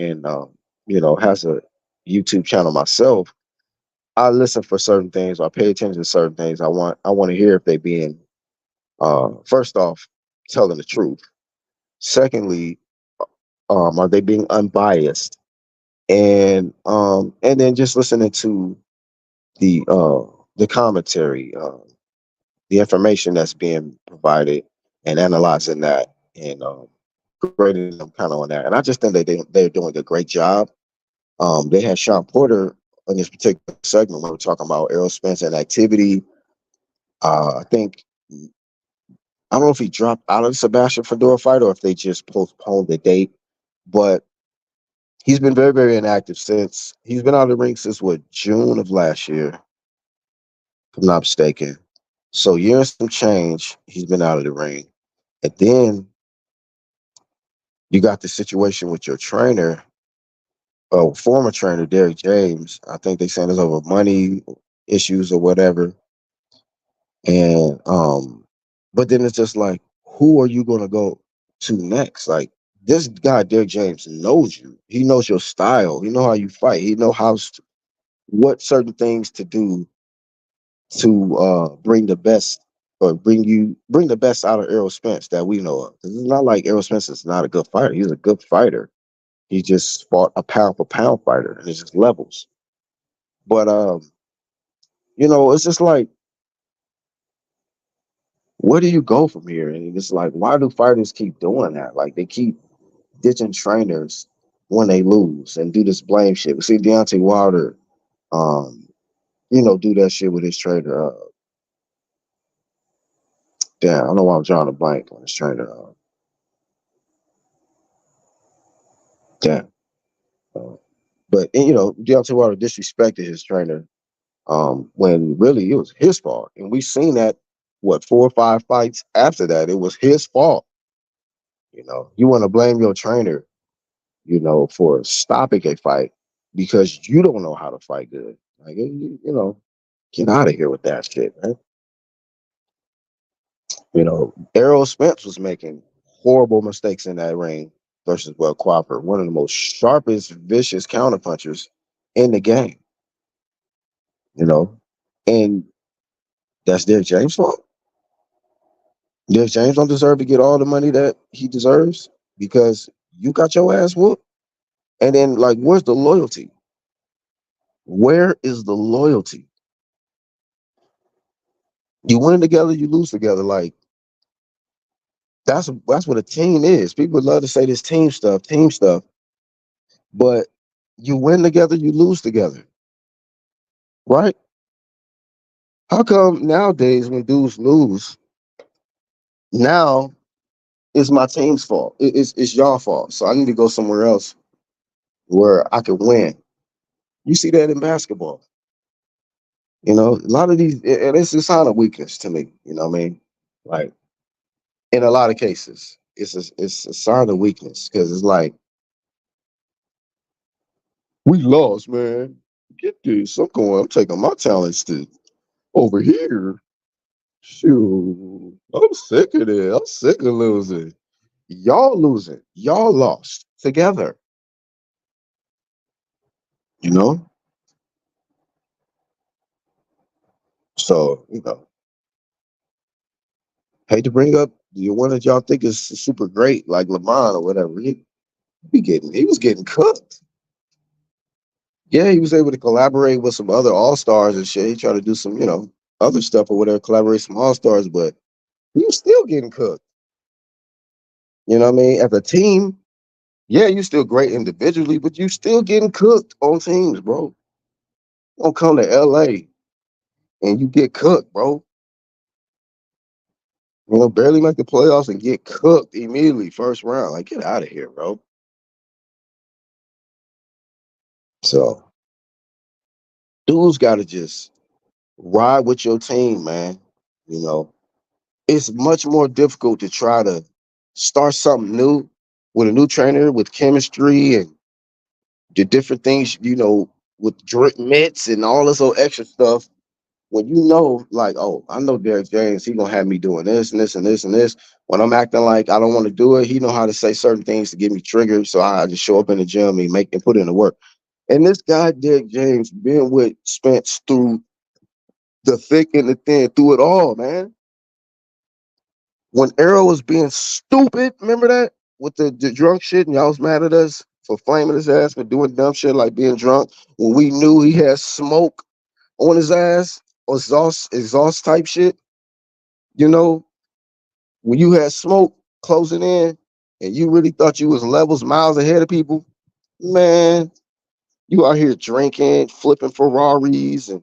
you know, has a YouTube channel myself, I listen for certain things. I pay attention to certain things. I want to hear if they being first off telling the truth. Secondly, are they being unbiased? And then just listening to the commentary, the information that's being provided, and analyzing that, and grading them kind of on that. And I just think they're doing a great job. They had Sean Porter in this particular segment when we were talking about Errol Spence and activity. I think I don't know if he dropped out of the Sebastian Fedora fight or if they just postponed the date, but he's been very, very inactive since he's been out of the ring since what, June of last year, if I'm not mistaken. So years some change, he's been out of the ring. And then you got the situation with your trainer, former trainer, Derek James. I think they saying it's over money issues or whatever. And but then it's just like, who are you gonna go to next? Like, this guy, Derek James, knows you. He knows your style. He know how you fight. He know what certain things to do to bring the best, or bring the best out of Errol Spence that we know of. 'Cause it's not like Errol Spence is not a good fighter. He's a good fighter. He just fought a pound for pound fighter, and it's just levels. But you know, it's just like, where do you go from here? And it's like, why do fighters keep doing that? Like, they keep ditching trainers when they lose and do this blame shit. We see Deontay Wilder, um, you know, do that shit with his trainer. Damn, I don't know why I'm drawing a blank on his trainer. Damn. Uh, but and, you know, Deontay Wilder disrespected his trainer, when really it was his fault. And we seen that, what, 4 or 5 fights after that, it was his fault. You know, you want to blame your trainer, you know, for stopping a fight because you don't know how to fight good. Like, you know, get out of here with that shit, man. You know, Errol Spence was making horrible mistakes in that ring versus Crawford, one of the most sharpest, vicious counterpunchers in the game. You know, and that's Derek James' fault. Derek James don't deserve to get all the money that he deserves because you got your ass whooped. And then, like, where's the loyalty? Where is the loyalty? You win together, you lose together. Like, that's what a team is. People love to say this team stuff, but you win together, you lose together, right? How come nowadays when dudes lose, now it's my team's fault? It's your fault. So I need to go somewhere else where I can win. You see that in basketball. You know, a lot of these, and it's a sign of weakness to me. You know what I mean? Like, in a lot of cases, it's a sign of weakness because it's like, we lost, man. Get this. I'm taking my talents to. Over here, shoot, I'm sick of it. I'm sick of losing. Y'all losing. Y'all lost together. You know. So hate to bring up the one that y'all think is super great, like LeBron or whatever. He was getting cooked. Yeah, he was able to collaborate with some other all stars and shit. He tried to do some, other stuff or whatever, collaborate some all stars, but he was still getting cooked. You know what I mean? As a team, yeah, you still great individually, but you still getting cooked on teams, bro. Don't come to LA and you get cooked, bro. Barely make the playoffs and get cooked immediately first round. Like, get out of here, bro. So, dudes got to just ride with your team, man. You know, it's much more difficult to try to start something new with a new trainer with chemistry and the different things, with drink mitts and all this old extra stuff. When like, oh, I know Derek James, he gonna have me doing this and this and this and this. When I'm acting like I don't want to do it, he know how to say certain things to get me triggered. So I just show up in the gym and put in the work. And this guy, Derek James, been with Spence through the thick and the thin, through it all, man. When Errol was being stupid, remember that? With the drunk shit, and y'all was mad at us for flaming his ass for doing dumb shit like being drunk when we knew he had smoke on his ass or exhaust type shit. You know, when you had smoke closing in and you really thought you was levels miles ahead of people, man, you out here drinking, flipping Ferraris and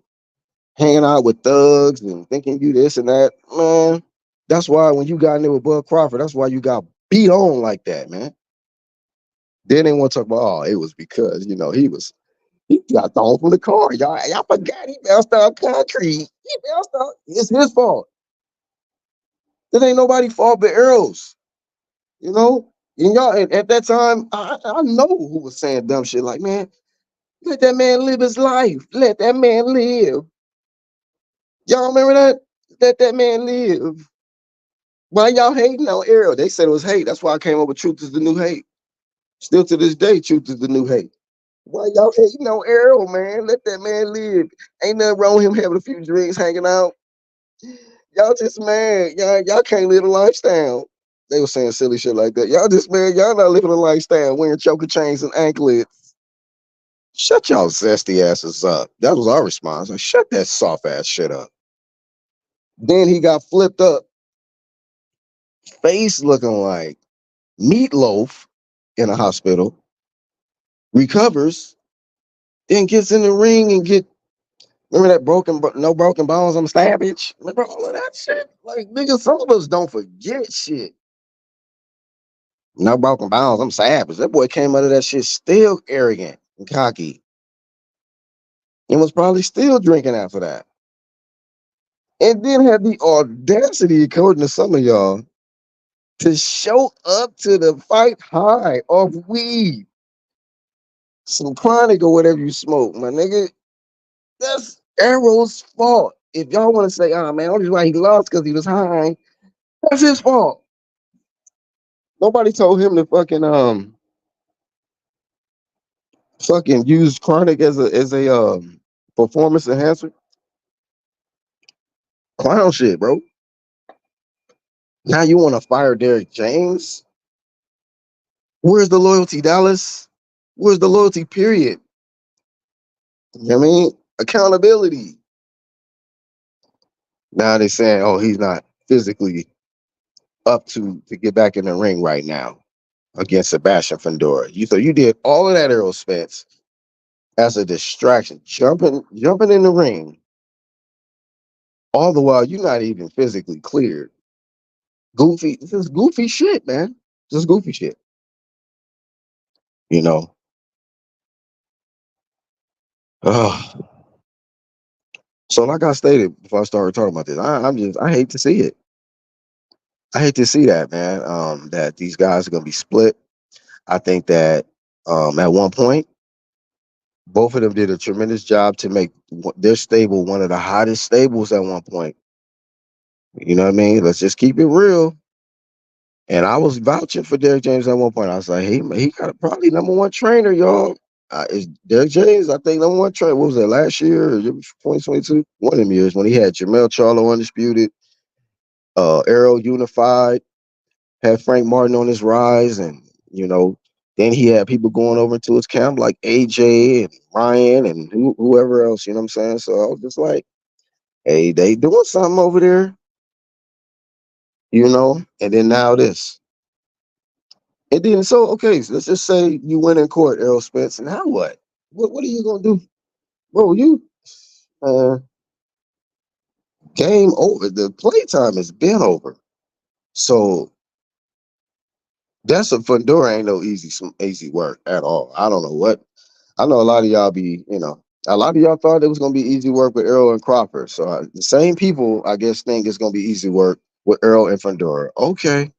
hanging out with thugs and thinking you this and that, man. That's why when you got in there with Bud Crawford, that's why you got beat on like that, man. Then they want to talk about, oh, it was because, he got thrown from the car. Y'all forgot he bounced out concrete. He bounced out. It's his fault. It ain't nobody's fault but Errol's, you know? And y'all, at that time, I know who was saying dumb shit like, man, let that man live his life. Let that man live. Y'all remember that? Let that man live. Why y'all hating on Errol? They said it was hate. That's why I came up with truth is the new hate. Still to this day, truth is the new hate. Why y'all hating on Errol, man? Let that man live. Ain't nothing wrong with him having a few drinks, hanging out. Y'all just mad. Y'all can't live a lifestyle. They were saying silly shit like that. Y'all just mad. Y'all not living a lifestyle, wearing choker chains and anklets. Shut y'all zesty asses up. That was our response. Like, shut that soft ass shit up. Then he got flipped up, face looking like meatloaf in a hospital, recovers, then gets in the ring and remember that no broken bones, I'm savage. Remember all of that shit? Like, nigga, some of us don't forget shit. No broken bones, I'm savage. That boy came out of that shit still arrogant and cocky and was probably still drinking after that. And then had the audacity, according to some of y'all, to show up to the fight high off weed, some chronic or whatever you smoke, my nigga. That's Errol's fault. If y'all want to say, oh man, only why he lost because he was high, that's his fault. Nobody told him to fucking use chronic as a performance enhancer. Clown shit, bro. Now you want to fire Derek James? Where's the loyalty, Dallas? Where's the loyalty, period? You know what I mean? Accountability. Now they're saying, oh, he's not physically up to get back in the ring right now against Sebastian Fundora. You did all of that, Errol Spence, as a distraction, jumping in the ring, all the while you're not even physically cleared. Goofy, this is goofy shit, man. This is goofy shit. You know. Ugh. So like I stated before I started talking about this, I hate to see it. I hate to see that, man. That these guys are gonna be split. I think that at one point Both of them did a tremendous job to make their stable one of the hottest stables at one point. You know what I mean? Let's just keep it real. And I was vouching for Derrick James at one point. I was like, he got probably number one trainer, y'all. Is Derrick James, I think, number one trainer. What was that, last year or 2022? One of them years when he had Charlo undisputed, Arrow unified, had Frank Martin on his rise, and then he had people going over to his camp like AJ and Ryan and whoever else. You know what I'm saying? So I was just like, hey, they doing something over there, And then now this. And then so let's just say you win in court, Errol Spence, and now what? What are you gonna do, bro? Uh, game over. The playtime has been over. So that's a Fundora ain't no easy work at all. I don't know what. I know a lot of y'all a lot of y'all thought it was gonna be easy work with Errol and Crawford. So the same people, I guess, think it's gonna be easy work with Errol and Fundora. Okay,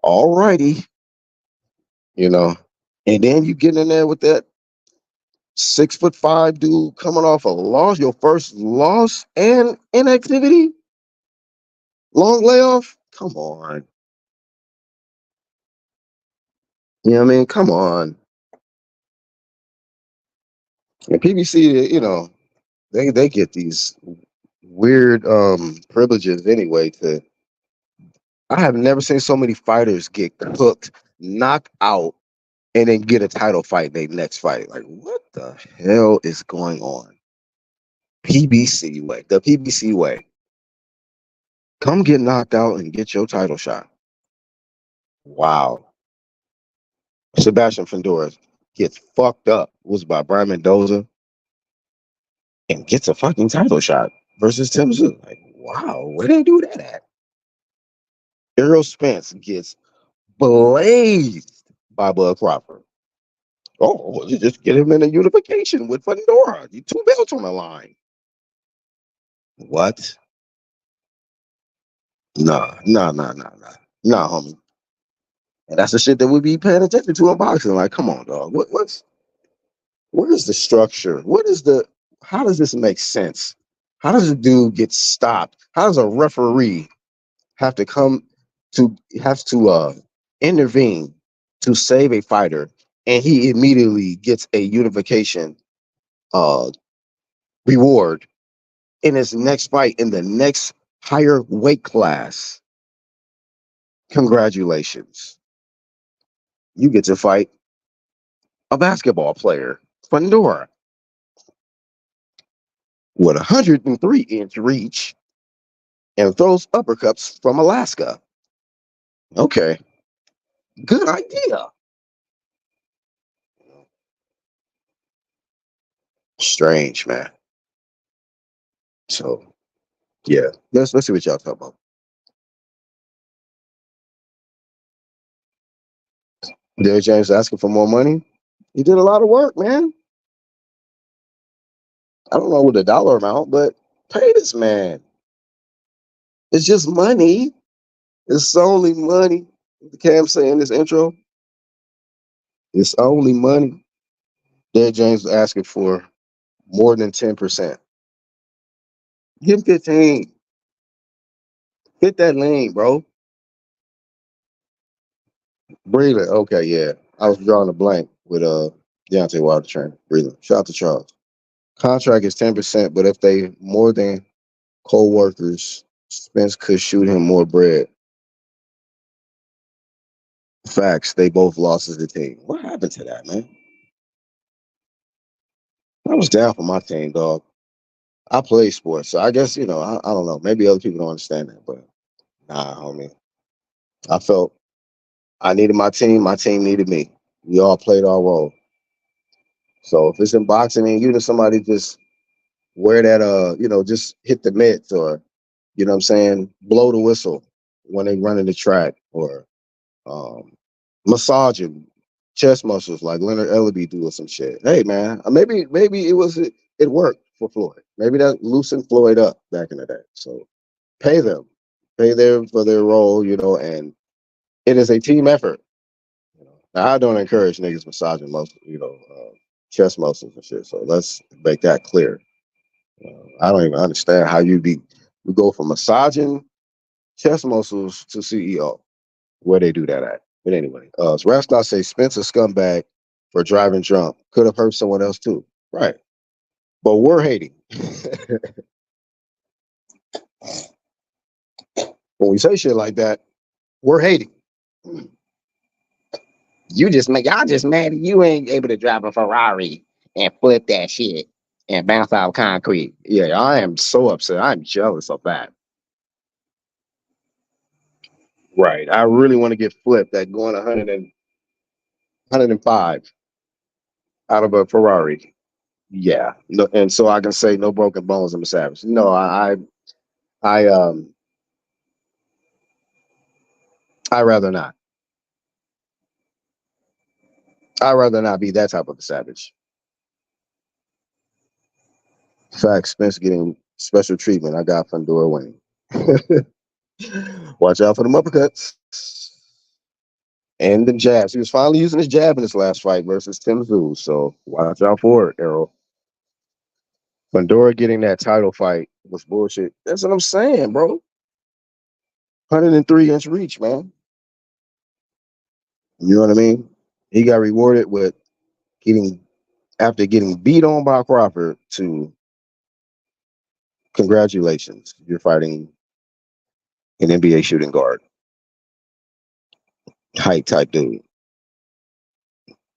all righty, And then you get in there with that 6'5" dude coming off a loss, your first loss and inactivity, long layoff. Come on, you know what I mean? Come on. And PBC, they get these weird privileges anyway. I have never seen so many fighters get cooked, knocked out, and then get a title fight in their next fight. Like, what the hell is going on? PBC way, the PBC way. Come get knocked out and get your title shot. Wow. Sebastian Fundora gets fucked up, was by Brian Mendoza, and gets a fucking title shot versus Tim Zoo. Like, wow, where they do that at? Errol Spence gets blazed by Bud Crawford. Oh, you just get him in a unification with Fundora. You 2 belts on the line. What? Nah, homie. And that's the shit that we be paying attention to in boxing. Like, come on, dog. What is the structure? How does this make sense? How does a dude get stopped? How does a referee have to intervene to save a fighter, and he immediately gets a unification uh reward in his next fight in the next higher weight class? Congratulations. You get to fight a basketball player, Fundora, with 103-inch reach and throws uppercuts from Alaska. Okay, good idea. Strange, man. So, yeah, let's see what y'all talk about. Derrick James asking for more money. He did a lot of work, man. I don't know what the dollar amount, but pay this man. It's just money. It's only money. The Cam saying in this intro. It's only money. Derrick James was asking for more than 10%. Give him 15. Hit that lane, bro. Breather. Okay, yeah. I was drawing a blank with Deontay Wilder trainer. Breather. Shout out to Charles. Contract is 10%, but if they more than co-workers, Spence could shoot him more bread. Facts. They both lost as a team. What happened to that, man? I was down for my team, dog. I play sports, so I guess I don't know. Maybe other people don't understand that, but nah, homie. I felt I needed my team. My team needed me. We all played our role. So if it's in boxing and somebody just wear that just hit the mitts, or what I'm saying, blow the whistle when they run in the track, or massaging chest muscles like Leonard Ellaby do or some shit. Hey man, maybe it worked for Floyd. Maybe that loosened Floyd up back in the day. So pay them for their role, and it is a team effort. Now, I don't encourage niggas massaging most, chest muscles and shit. So let's make that clear. I don't even understand how you go from massaging chest muscles to CEO. Where they do that at? But anyway, Rascal say Spence a scumbag for driving drunk. Could have hurt someone else too. Right. But we're hating. When we say shit like that, we're hating. Y'all just mad you ain't able to drive a Ferrari and flip that shit and bounce out concrete. Yeah, I am so upset. I'm jealous of that. Right. I really want to get flipped at going 105 out of a Ferrari. Yeah. No, and so I can say no broken bones. I'm a savage. No, I I rather not. I'd rather not be that type of a savage. In fact, Spence getting special treatment. I got Fundora winning. Watch out for the uppercuts and the jabs. He was finally using his jab in his last fight versus Tim Tszyu. So watch out for it, Errol. Fundora getting that title fight was bullshit. That's what I'm saying, bro. 103-inch reach, man. You know what I mean? He got rewarded with after getting beat on by Crawford to congratulations. You're fighting an NBA shooting guard. Height type dude.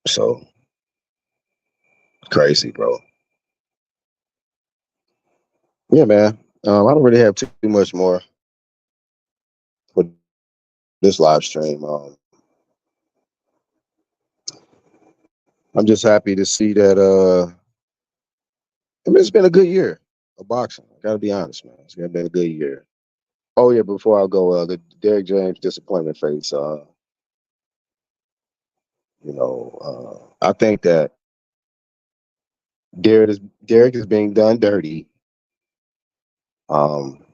So crazy, bro. Yeah, man. I don't really have too much more for this live stream. I'm just happy to see that. I mean, it's been a good year of boxing. I gotta be honest, man. It's been a good year. Oh yeah, before I go, the Derrick James disappointment face. I think that Derrick is being done dirty. Um,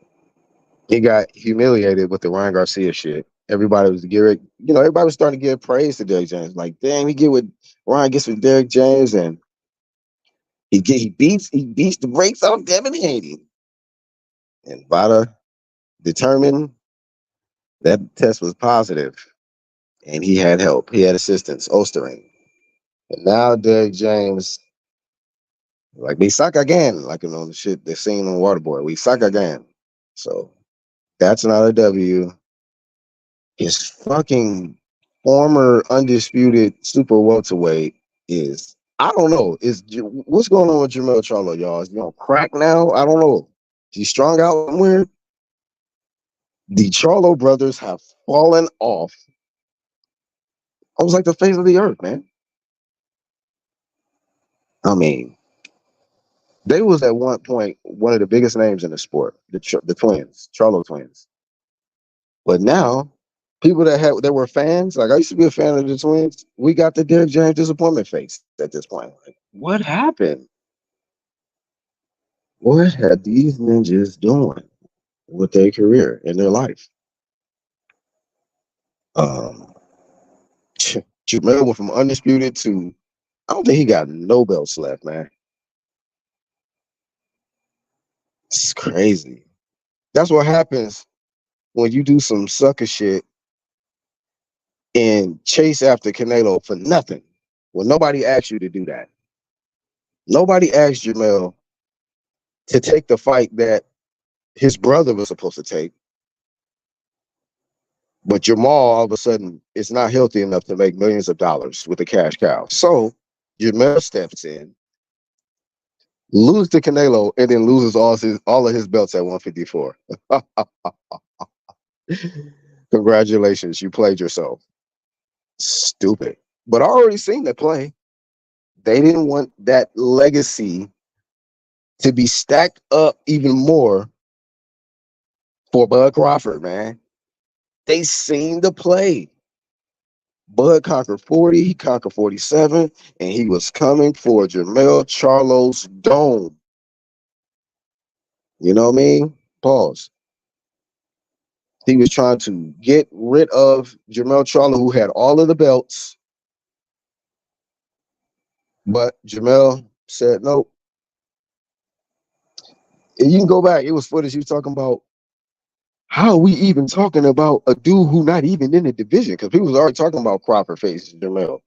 he got humiliated with the Ryan Garcia shit. Everybody was starting to give praise to Derrick James. Like, damn, he get what Ryan gets with Derrick James, and he beats the brakes off Devin Haney. And VADA determined that test was positive, and he had help. He had assistance, Ostering. And now Derrick James, like, we suck again, like, the shit they're saying on Waterboy. We suck again. So that's not a W. His fucking former undisputed super welterweight is, I don't know, what's going on with Jermell Charlo, y'all? Is he on crack now? I don't know. Is he strung out somewhere? The Charlo brothers have fallen off. I was like the face of the earth, man. I mean, they was at one point one of the biggest names in the sport, the twins, Charlo twins. But now, people that were fans, like I used to be a fan of the twins, we got the Derrick James disappointment face at this point. Like, what happened? What are these ninjas doing with their career and their life? Jamel went from undisputed to, I don't think he got no belts left, man. It's crazy. That's what happens when you do some sucker shit and chase after Canelo for nothing. When nobody asked you to do that. Nobody asked Jamel to take the fight that his brother was supposed to take. But Jamal, all of a sudden, is not healthy enough to make millions of dollars with a cash cow. So Jamel steps in, loses to Canelo, and then loses all of his belts at 154. Congratulations, you played yourself. Stupid. But I already seen that play. They didn't want that legacy to be stacked up even more for Bud Crawford, man. They seen the play. Bud conquered 40, he conquered 47, and he was coming for Jermell Charlo's dome. You know what I mean? Pause. He was trying to get rid of Jermell Charlo, who had all of the belts, But Jamel said nope. And you can go back. It was footage you talking about. How are we even talking about a dude who not even in the division? Because people was already talking about Crawford facing Jamel.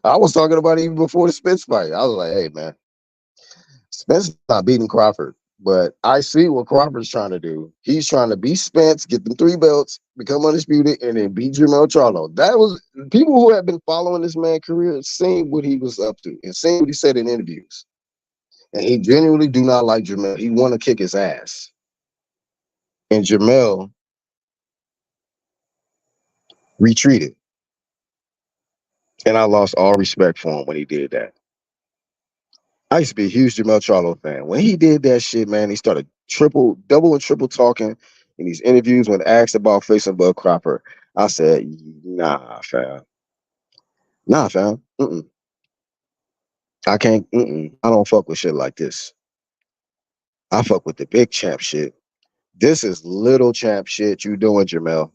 I was talking about it even before the Spence fight. I was like, hey, man, Spence not beating Crawford. But I see what Crawford's trying to do. He's trying to beat Spence, get them 3 belts, become undisputed, and then beat Jamel Charlo. That was people who have been following this man's career, seeing what he was up to and seeing what he said in interviews. And he genuinely do not like Jamel. He want to kick his ass. And Jamel retreated. And I lost all respect for him when he did that. I used to be a huge Jamel Charlo fan. When he did that shit, man, he started double and triple talking in these interviews when asked about facing Bud Cropper. I said, nah, fam. Nah, fam. I can't. I don't fuck with shit like this. I fuck with the big champ shit. This is little champ shit you doing, Jamel.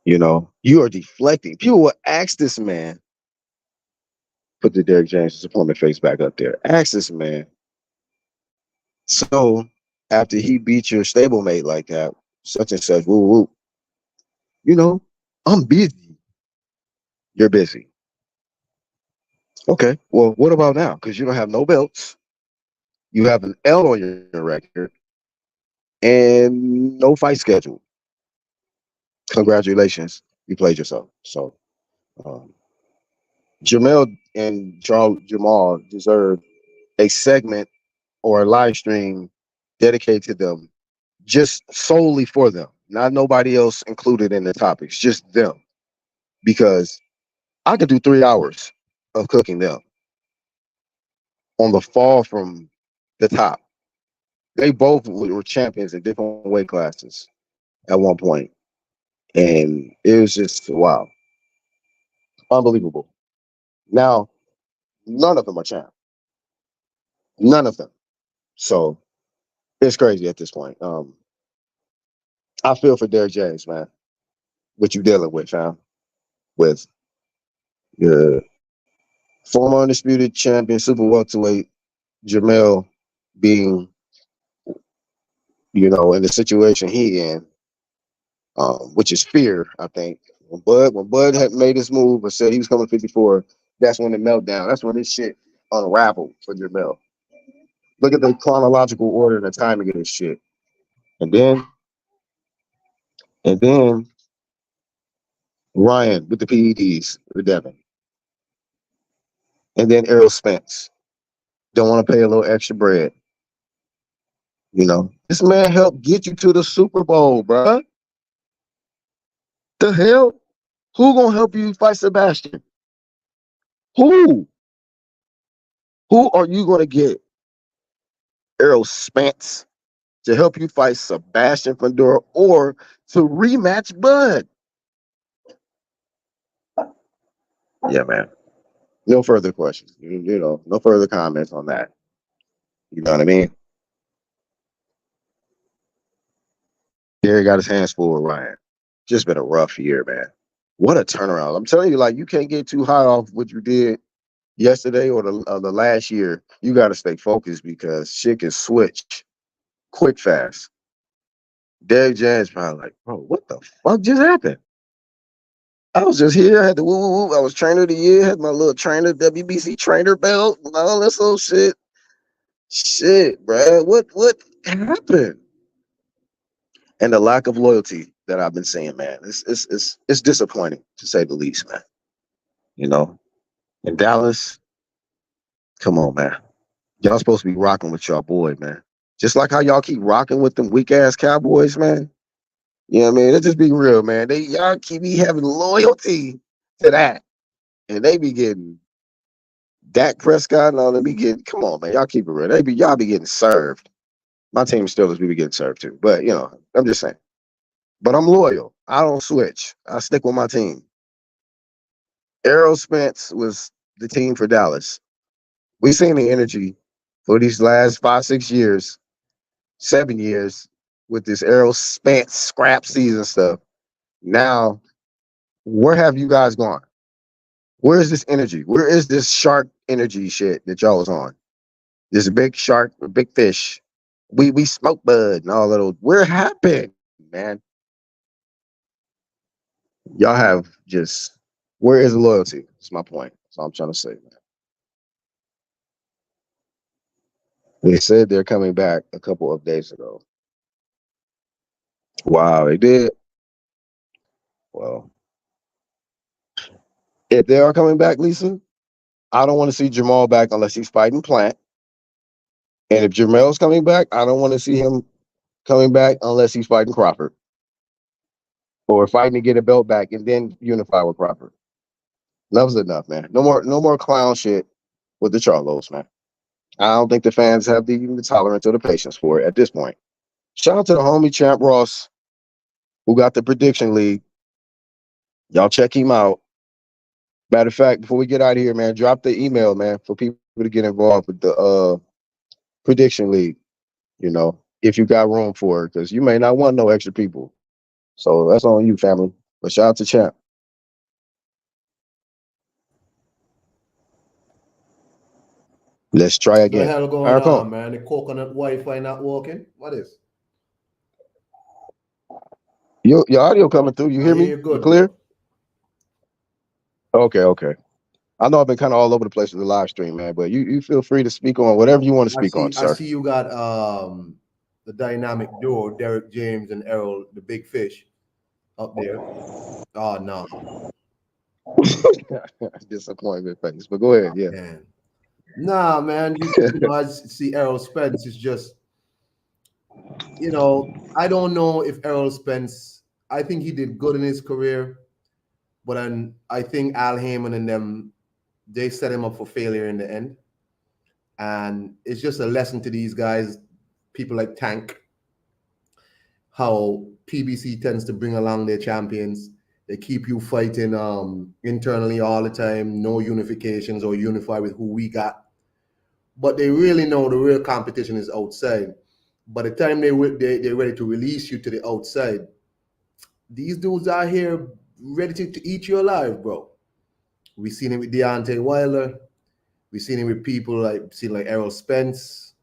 You know, you are deflecting. People will ask this man, put the Derrick James' opponent face back up there. Ask this man. So after he beat your stablemate like that, such and such, woo woo, you know, I'm busy. You're busy. Okay. Well, what about now? Because you don't have no belts. You have an L on your record and no fight scheduled. Congratulations. You played yourself. So Jamel and Jamal deserve a segment or a live stream dedicated to them, just solely for them, not nobody else included in the topics, just them. Because I could do 3 hours of cooking them on the fall from the top. They both were champions in different weight classes at one point, and it was just wow, unbelievable. Now, none of them are champ. None of them. So it's crazy at this point. I feel for Derrick James, man. What you dealing with, fam? With your former undisputed champion, super welterweight Jamel being, in the situation he in, which is fear. I think when Bud had made his move or said he was coming 54, that's when it meltdown. That's when this shit unraveled for Jamel. Look at the chronological order and the timing of this shit, and then Ryan with the PEDs with Devin, and then Errol Spence don't want to pay a little extra bread. This man helped get you to the Super Bowl, bruh. The hell? Who gonna help you fight Sebastian? Who? Who are you gonna get? Errol Spence to help you fight Sebastian Fundora or to rematch Bud? Yeah, man. No further questions. No further comments on that. You know what I mean? Gary got his hands full with Ryan. Just been a rough year, man. What a turnaround. I'm telling you, you can't get too high off what you did yesterday or the last year. You got to stay focused because shit can switch quick, fast. Derrick James probably like, bro, what the fuck just happened? I was just here. I had the woo woo woo. I was trainer of the year. Had my little trainer WBC trainer belt and all this little shit. Shit, bro. What happened? And the lack of loyalty that I've been seeing, man, it's disappointing to say the least, man. In Dallas, come on, man. Y'all supposed to be rocking with y'all boy, man. Just like how y'all keep rocking with them weak ass Cowboys, man. You know what I mean? Let's just be real, man. Y'all keep be having loyalty to that. And they be getting Dak Prescott and all them be getting, come on, man. Y'all keep it real. Y'all be getting served. My team Steelers be getting served too. But I'm just saying. But I'm loyal. I don't switch. I stick with my team. Errol Spence was the team for Dallas. We seen the energy for these last 5, 6 years, 7 years with this Errol Spence scrap season stuff. Now, where have you guys gone? Where is this energy? Where is this shark energy shit that y'all was on? This big shark, big fish. We smoke bud and all of those. Where happened, man? Y'all have just where is the loyalty? That's my point. That's all I'm trying to say, man. They said they're coming back a couple of days ago. Wow, they did. Well, if they are coming back, Lisa, I don't want to see Jamal back unless he's fighting Plant. And if Jamel's coming back, I don't want to see him coming back unless he's fighting Crawford. Or fighting to get a belt back and then unify with Crawford. Enough's enough, man. No more clown shit with the Charlos, man. I don't think the fans have the tolerance or the patience for it at this point. Shout out to the homie Champ Ross, who got the prediction league. Y'all check him out. Matter of fact, before we get out of here, man, drop the email, man, for people to get involved with the prediction league. You know, if you got room for it, because you may not want no extra people. So that's on you, family. But shout out to Champ. Let's try What the again. hell going Ironkong. on, man? The coconut Wi-Fi not working? What is? Your audio coming through. You hear me? You're You good, clear? bro. Okay. I know I've been kind of all over the place with the live stream, man, but you feel free to speak on whatever you want to speak on, I sir. see you got the dynamic duo, Derek James and Errol, the big fish, up there. Oh no. Disappointment face. But go ahead, yeah. Man. Nah, man. I see Errol Spence is just, I don't know if Errol Spence, I think he did good in his career, but I think Al Heyman and them, they set him up for failure in the end. And it's just a lesson to these guys, people like Tank, how PBC tends to bring along their champions. They keep you fighting internally all the time, no unifications or unify with who we got. But they really know the real competition is outside. By the time they're ready to release you to the outside, these dudes are here ready to eat you alive, bro. We've seen it with Deontay Wilder. We've seen it with people like Errol Spence.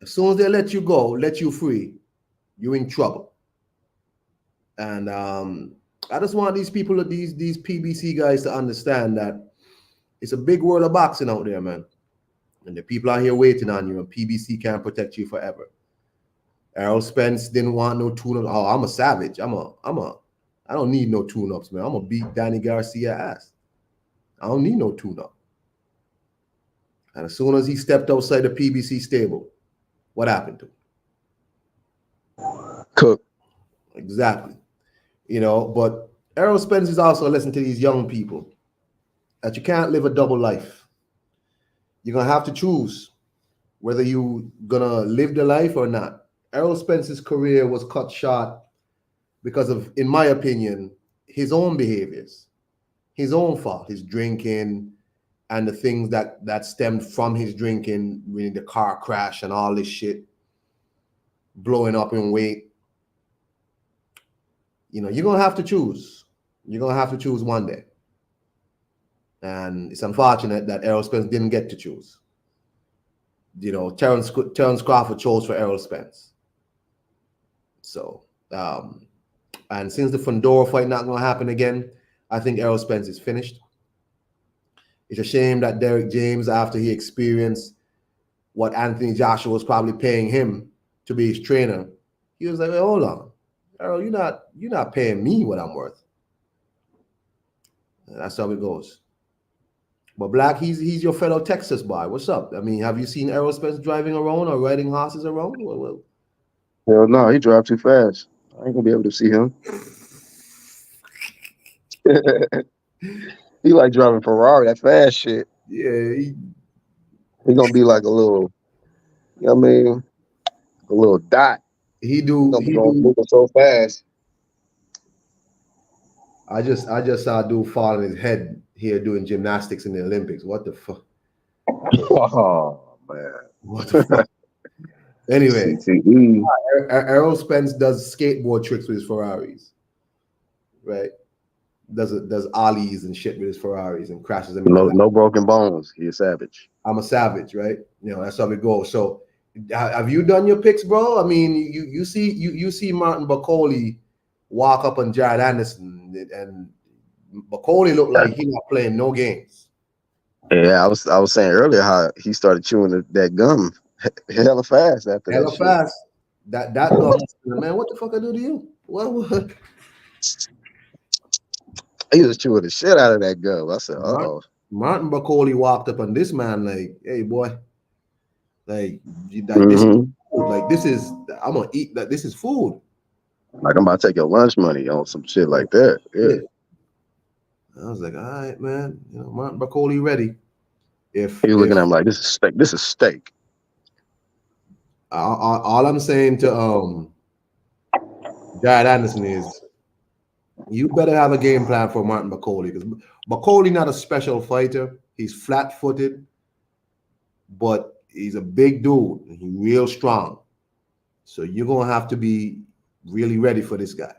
As soon as they let you go, let you free, you're in trouble. And I just want these people, these PBC guys, to understand that it's a big world of boxing out there, man. And the people are here waiting on you, and PBC can't protect you forever. Errol Spence didn't want no tune-up. Oh, I'm a savage. I don't need no tune-ups, man. I'm gonna beat Danny Garcia ass. I don't need no tune-up. And as soon as he stepped outside the PBC stable, what happened to him? Cook. Exactly. But Errol Spence is also a lesson to these young people that you can't live a double life. You're gonna have to choose whether you're gonna live the life or not. Errol Spence's career was cut short because of, in my opinion, his own behaviors, his own fault, his drinking, and the things that stemmed from his drinking, really the car crash and all this shit, blowing up in weight. You're gonna have to choose. You're gonna have to choose one day. And it's unfortunate that Errol Spence didn't get to choose. Terrence Crawford chose for Errol Spence. So, and since the Fundora fight not going to happen again, I think Errol Spence is finished. It's a shame that Derek James, after he experienced what Anthony Joshua was probably paying him to be his trainer, he was like, "Wait, hold on, Errol, you're not paying me what I'm worth." And that's how it goes. But Black, he's your fellow Texas boy. What's up? I mean, have you seen Errol Spence driving around or riding horses around? Well, Hell no, he drive too fast. I ain't gonna be able to see him. He like driving Ferrari, that fast shit. yeah, He gonna be like a little, you know what I mean, a little dot. he He do. gonna be going moving so fast. I just saw a dude fall on his head here doing gymnastics in the Olympics. What the fuck? Oh man. What the fuck? Anyway, CTE. Errol Spence does skateboard tricks with his Ferraris, right? does ollies and shit with his Ferraris and crashes them into No broken bones. He's a savage. I'm a savage, right? That's how we go. So, have you done your picks, bro? I mean, you see Martin Bakole walk up on Jared Anderson, and Bakole looked like he not playing no games. Yeah, I was saying earlier how he started chewing that gum hella fast after that shit. Fast. That gum, man. What the fuck I do to you? What? He was chewing the shit out of that gum. I said, Martin Bakole walked up on this man like, hey boy, like this is I'm gonna eat that. This is food. Like I'm about to take your lunch money on some shit like that. Yeah. I was like, all right, man. Martin Bakole ready. If he was looking at him like, this is steak. This is steak. All I'm saying to Jared Anderson is, you better have a game plan for Martin Bakole, because Bakole not a special fighter. He's flat-footed, but he's a big dude. And he's real strong. So you're gonna have to be really ready for this guy.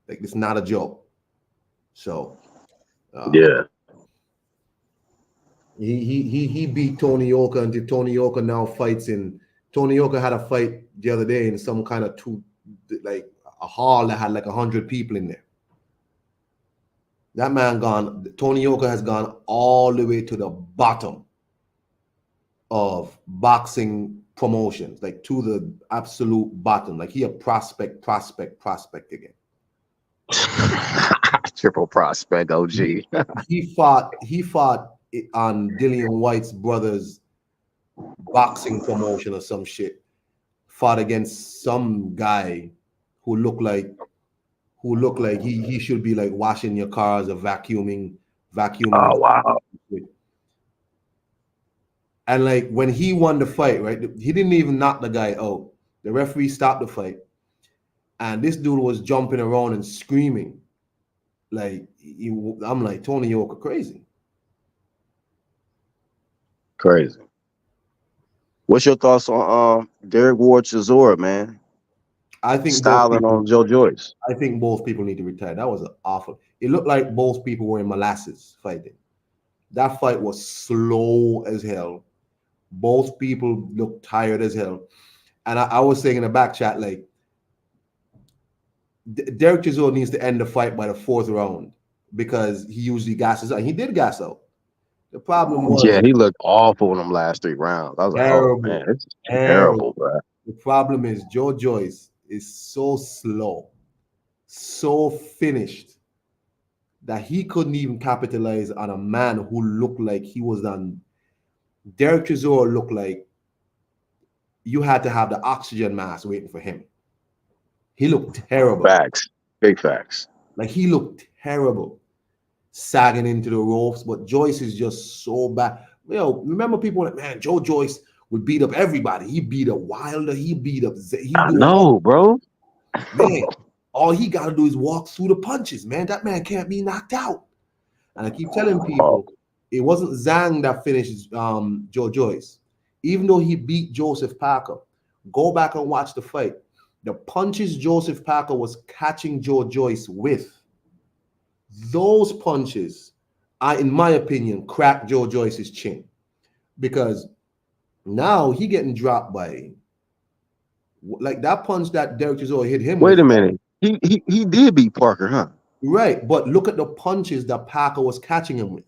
Like, it's not a joke. So yeah. He beat Tony Yoka until Tony Yoka now fights in. Tony Yoka had a fight the other day in some kind of a hall that had like 100 people in there. That man gone. Tony Yoka has gone all the way to the bottom of boxing promotions, like to the absolute bottom. Like he a prospect again. Triple prospect OG. He fought on Dillian White's brother's boxing promotion or some shit. Fought against some guy who looked like he should be like washing your cars or vacuuming. Oh wow. And like when he won the fight, right? He didn't even knock the guy out. The referee stopped the fight, and this dude was jumping around and screaming. Like I'm like, Tony Yoka crazy. Crazy. What's your thoughts on Derek Ward Chisora, man? I think styling on Joe Joyce. I think both people need to retire. That was awful. It looked like both people were in molasses fighting. That fight was slow as hell. Both people looked tired as hell. And I was saying in the back chat, like, Derek Chisora needs to end the fight by the 4th round, because he usually gasses out. He did gas out. The problem was, he looked awful in them last 3 rounds. I was terrible, like, oh man, it's terrible, bro. The problem is Joe Joyce is so slow, so finished, that he couldn't even capitalize on a man who looked like he was on. Derek Chisora looked like you had to have the oxygen mask waiting for him. He looked terrible. Facts. Big facts. Like, he looked terrible, sagging into the ropes. But Joyce is just so bad. Remember people like, man, Joe Joyce would beat up everybody. He beat up Wilder. He beat up. I know, bro. Man, all he got to do is walk through the punches, man. That man can't be knocked out. And I keep telling people, it wasn't Zhang that finished Joe Joyce. Even though he beat Joseph Parker, go back and watch the fight. The punches Joseph Parker was catching Joe Joyce with, those punches, in my opinion, cracked Joe Joyce's chin. Because now he getting dropped by, like, that punch that Derek Chisora hit him with. Wait a minute. He did beat Parker, huh? Right, but look at the punches that Parker was catching him with.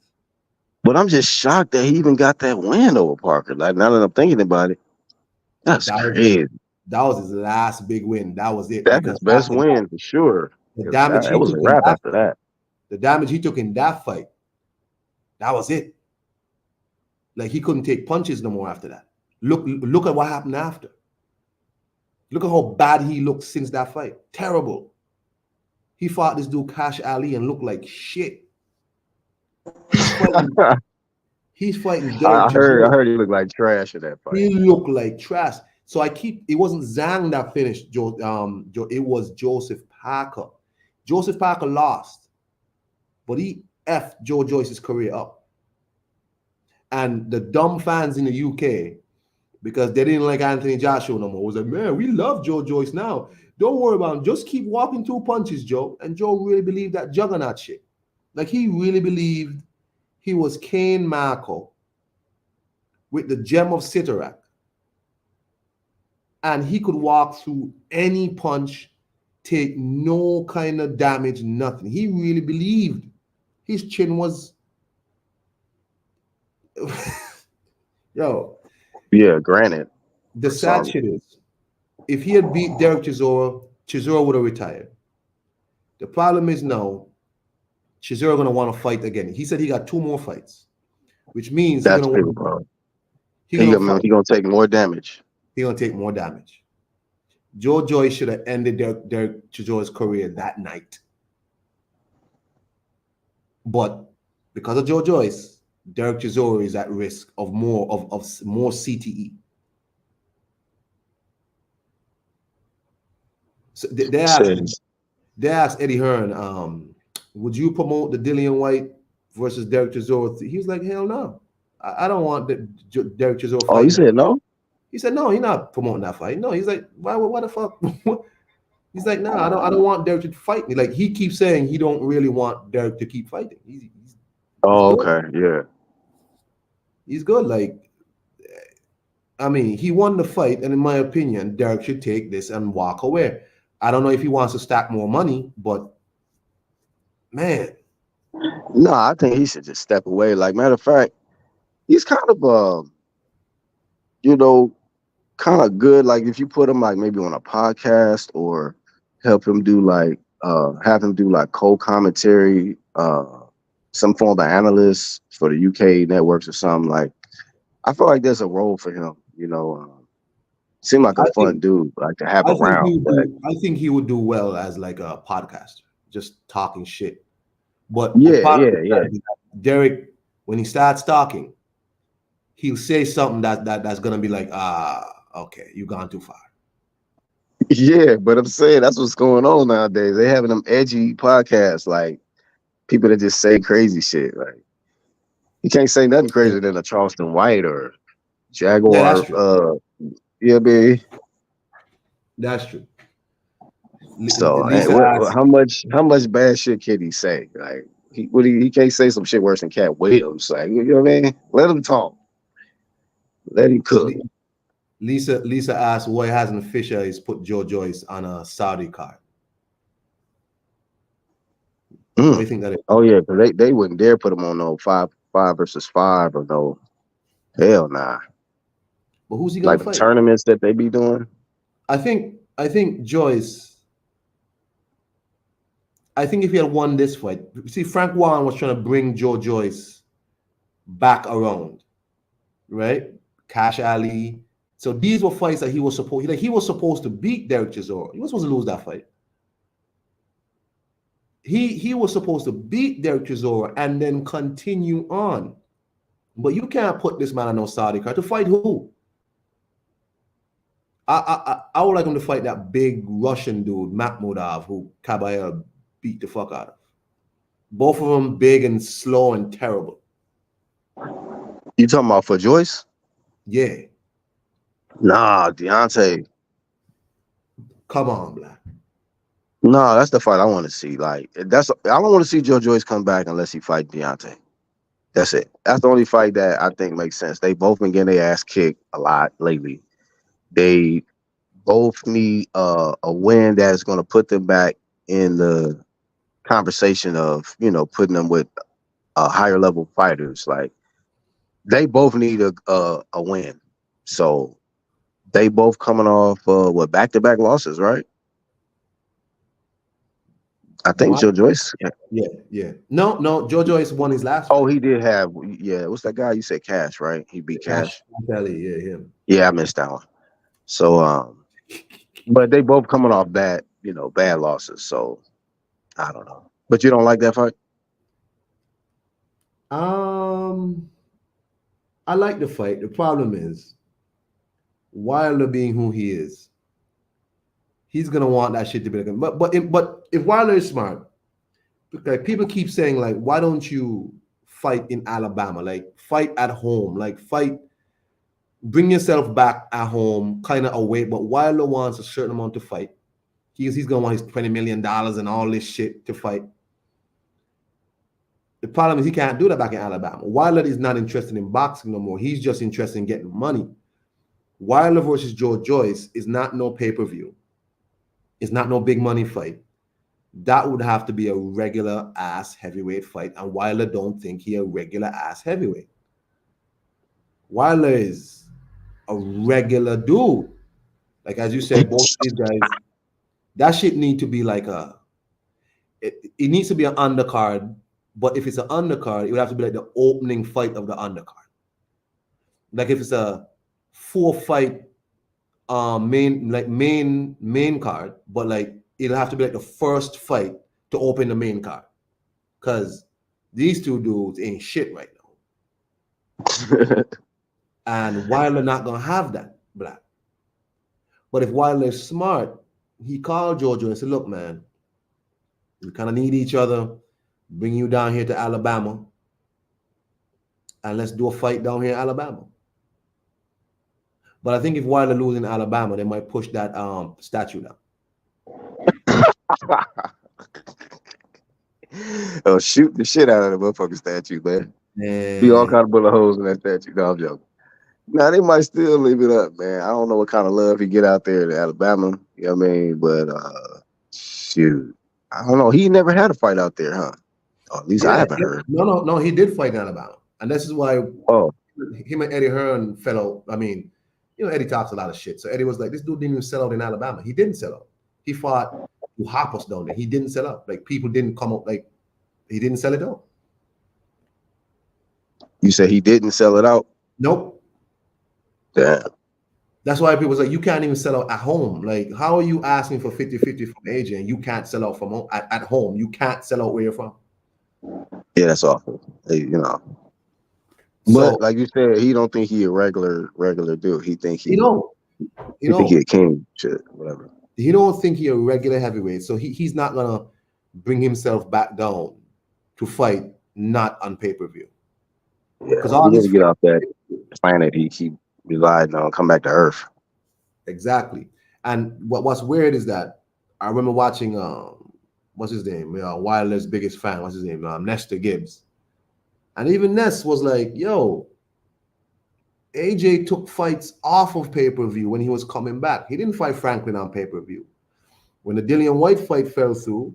But I'm just shocked that he even got that win over Parker. Like, now that I'm thinking about it, that's crazy. That was his last big win. That was it. That's his best win for sure. The damage it was a wrap after that. The damage he took in that fight, that was it. Like, he couldn't take punches no more after that. Look at what happened after. Look at how bad he looked since that fight. Terrible. He fought this dude Cash Ali and looked like shit. He's fighting Derek. I heard he looked like trash in that fight. He looked like trash. So it wasn't Zhang that finished Joe. It was Joseph Parker. Joseph Parker lost, but he effed Joe Joyce's career up. And the dumb fans in the UK, because they didn't like Anthony Joshua no more, was like, man, we love Joe Joyce now. Don't worry about him. Just keep walking 2 punches, Joe. And Joe really believed that juggernaut shit. Like he really believed he was Cain Marco with the gem of Sitarak, and he could walk through any punch, take no kind of damage, nothing. He really believed his chin was yo. Yeah, granted. The sad So shit is, if he had beat Derek Chisora, Chisora would have retired. The problem is now, Chisora gonna want to fight again. He said he got 2 more fights, which means that's big problem. he gonna fight. He gonna take more damage. He gonna take more damage. Joe Joyce should have ended Derek Chisora's career that night, but because of Joe Joyce, Derek Chisora is at risk of more CTE. So they asked Eddie Hearn, would you promote the Dillian White versus Derek Chisora? He was like, hell no. I don't want Derek Chisora fighting. Oh, you said no? He said, no, he's not promoting that fight. No, he's like, why the fuck? He's like, nah, I don't want Derek to fight me. Like, he keeps saying he don't really want Derek to keep fighting. He's okay, yeah. He's good. Like, I mean, he won the fight, and in my opinion, Derek should take this and walk away. I don't know if he wants to stack more money, but man. No, I think he should just step away. Like, matter of fact, he's kind of kind of good. Like if you put him like maybe on a podcast or help him do like have him do like co-commentary, some form of analyst for the UK networks or something. Like I feel like there's a role for him, seem like a fun dude, like to have around. I think he would do well as like a podcaster, just talking shit. But yeah. Derek, when he starts talking, he'll say something that's gonna be like, okay, you've gone too far. Yeah, but I'm saying that's what's going on nowadays. They having them edgy podcasts, like people that just say crazy shit. Like you can't say nothing crazier than a Charleston White or Jaguar. Yeah, that's true. Baby. That's true. So how much bad shit can he say? Like he can't say some shit worse than Cat Williams. Like you know what I mean? Let him talk. Let him cook. Lisa asked why hasn't Fisher put Joe Joyce on a Saudi card? What do you think that is? Oh yeah, because they wouldn't dare put him on no 5 versus 5 or no, hell nah. But who's he gonna fight? Like the tournaments that they be doing? I think Joyce. I think if he had won this fight, see, Frank Warren was trying to bring Joe Joyce back around, right? Cash Ali. So these were fights that he was supposed to beat Derek Chisora. He was supposed to lose that fight. He was supposed to beat Derek Chisora and then continue on. But you can't put this man on no Saudi card to fight who? I would like him to fight that big Russian dude, Makhmudov, who Caballero beat the fuck out of. Both of them big and slow and terrible. You talking about for Joyce? Yeah. Nah, Deontay. Come on, Black. No, that's the fight I want to see. Like I don't want to see Joe Joyce come back unless he fight Deontay. That's it. That's the only fight that I think makes sense. They both been getting their ass kicked a lot lately. They both need a win that is going to put them back in the conversation of putting them with higher level fighters. Like they both need a win. So they both coming off back-to-back losses, right? I think Joe Joyce. Yeah. No, Joe Joyce won his last fight. Oh, he did have. Yeah, what's that guy? You said Cash, right? He beat Cash. Yeah, him. Yeah, I missed that one. So, but they both coming off bad losses. So, I don't know. But you don't like that fight? I like the fight. The problem is, Wilder being who he is, he's gonna want that shit to be like. But if Wilder is smart, like people keep saying, like, why don't you fight in Alabama? Like, fight at home. Like, bring yourself back at home, kind of away. But Wilder wants a certain amount to fight. He's gonna want his $20 million and all this shit to fight. The problem is he can't do that back in Alabama. Wilder is not interested in boxing no more. He's just interested in getting money. Wilder versus Joyce is not no pay-per-view. It's not no big money fight. That would have to be a regular ass heavyweight fight, and Wilder don't think he a regular ass heavyweight. Wilder is a regular dude. Like as you said, both these guys, that shit need to be like it needs to be an undercard, but if it's an undercard, it would have to be like the opening fight of the undercard. Like if it's a 4-fight main card, but like it'll have to be like the first fight to open the main card. Because these two dudes ain't shit right now. And Wilder not gonna have that, Black. But if Wilder's smart, he called Jojo and said, look, man, we kind of need each other, bring you down here to Alabama, and let's do a fight down here in Alabama. But I think if Wilder loses in Alabama, they might push that statue down. Oh, shoot the shit out of the motherfucking statue, man. Be all kind of bullet holes in that statue. No, I'm joking. Now they might still leave it up, man. I don't know what kind of love he get out there in Alabama. You know what I mean? But shoot, I don't know. He never had a fight out there, huh? Or at least I haven't heard. No. He did fight in Alabama, and this is why. Him and Eddie Hearn fell out. I mean, you know, Eddie talks a lot of shit. So Eddie was like, this dude didn't even sell out in Alabama. He didn't sell out. He fought Hoppers down there. He didn't sell out. Like people didn't come up. Like he didn't sell it out. You said he didn't sell it out? Nope. Damn. That's why people was like, you can't even sell out at home. Like, how are you asking for 50-50 from AJ and you can't sell out from home at home? You can't sell out where you're from. Yeah, that's awful. Hey, you know. So, but like you said, he don't think he a regular dude. He think he think he a king, shit, whatever. He don't think he a regular heavyweight, so he's not gonna bring himself back down to fight not on pay-per-view. Yeah, because all to get off that planet he relied on, come back to Earth. Exactly. And what's weird is that I remember watching what's his name? Wilder's biggest fan. What's his name? Nestor Gibbs. And even Ness was like, yo, AJ took fights off of pay-per-view when he was coming back. He didn't fight Franklin on pay-per-view. When the Dillian White fight fell through,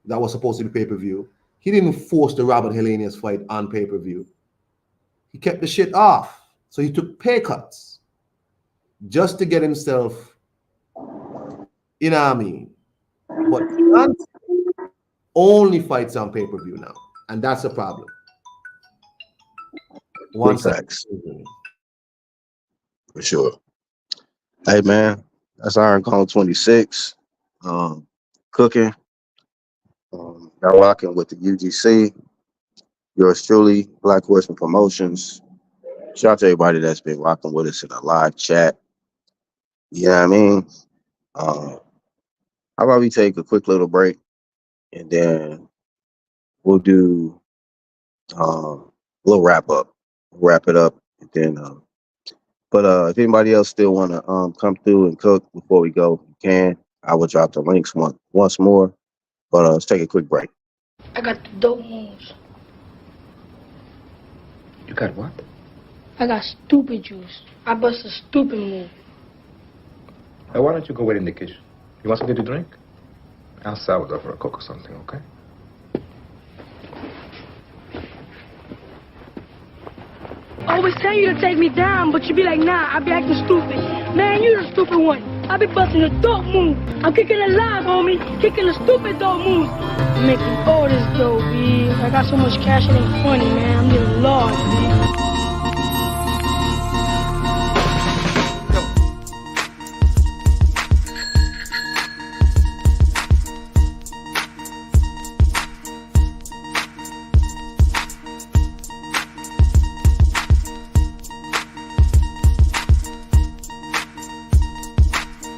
that was supposed to be pay-per-view, he didn't force the Robert Helenius fight on pay-per-view. He kept the shit off. So he took pay cuts just to get himself, you know what I mean? But only fights on pay-per-view now. And that's a problem. One second. For sure. Hey man, that's ironkong26. Cooking. Y'all rocking with the UGC. Yours truly, Black Horseman Promotions. Shout out to everybody that's been rocking with us in a live chat. You know what I mean? How about we take a quick little break and then we'll do a little wrap up. Wrap it up and then but if anybody else still want to come through and cook before we go, you can. I will drop the links once more. But let's take a quick break. I got the dope moves. You got what? I got stupid juice. I bust a stupid move. Hey, why don't you go wait in the kitchen? You want something to drink? Outside with her for a Coke or something, okay? I always tell you to take me down, but you be like, nah, I be acting stupid. Man, you the stupid one. I be busting a dope move. I'm kicking it live, homie. Kicking the stupid dope moves. I'm making all this dope, B. I got so much cash, it ain't funny, man. I'm getting lost, B.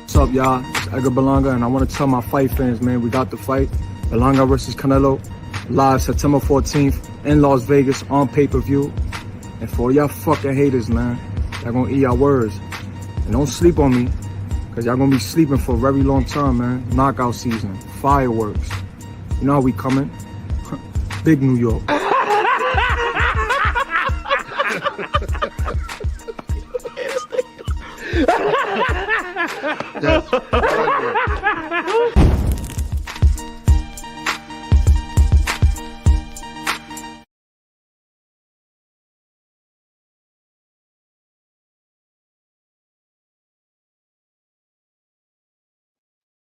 What's up, y'all? It's Edgar Berlanga, and I want to tell my fight fans, man, we got the fight. Berlanga versus Canelo, live September 14th in Las Vegas on pay-per-view. And for y'all fucking haters, man, y'all gonna eat your words. And don't sleep on me, because y'all gonna be sleeping for a very long time, man. Knockout season, fireworks. You know how we coming. Big New York.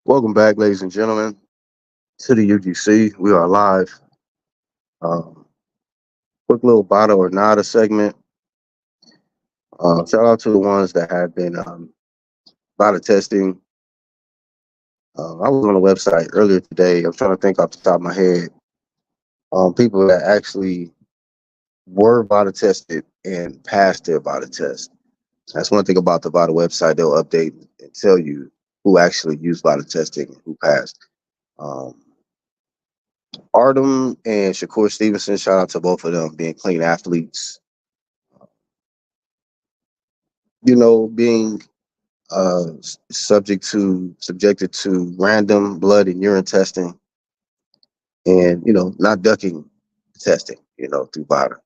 Welcome back, ladies and gentlemen, to the UGC. We are live. Quick little bottle or nada segment. Shout out to the ones that have been VADA testing. I was on the website earlier today. I'm trying to think off the top of my head. People that actually were VADA tested and passed their VADA test. That's one thing about the VADA website. They'll update and tell you who actually used VADA testing and who passed. Artem and Shakur Stevenson, shout out to both of them being clean athletes. You know, being subjected to random blood and urine testing, and not ducking testing, through VADA.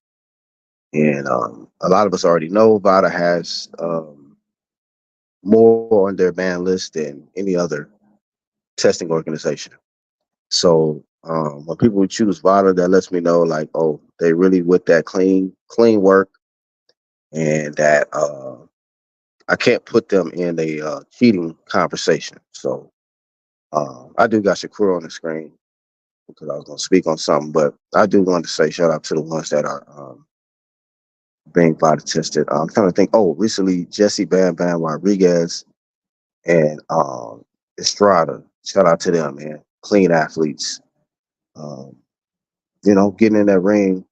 And a lot of us already know VADA has more on their ban list than any other testing organization. So when people choose VADA, that lets me know, like, oh, they really with that clean work, and that I can't put them in a cheating conversation. So I do got Shakur on the screen because I was going to speak on something, but I do want to say shout out to the ones that are being VADA tested. I'm trying to think. Oh, recently Jesse Bam Bam Rodriguez and Estrada. Shout out to them, man. Clean athletes. Getting in that ring.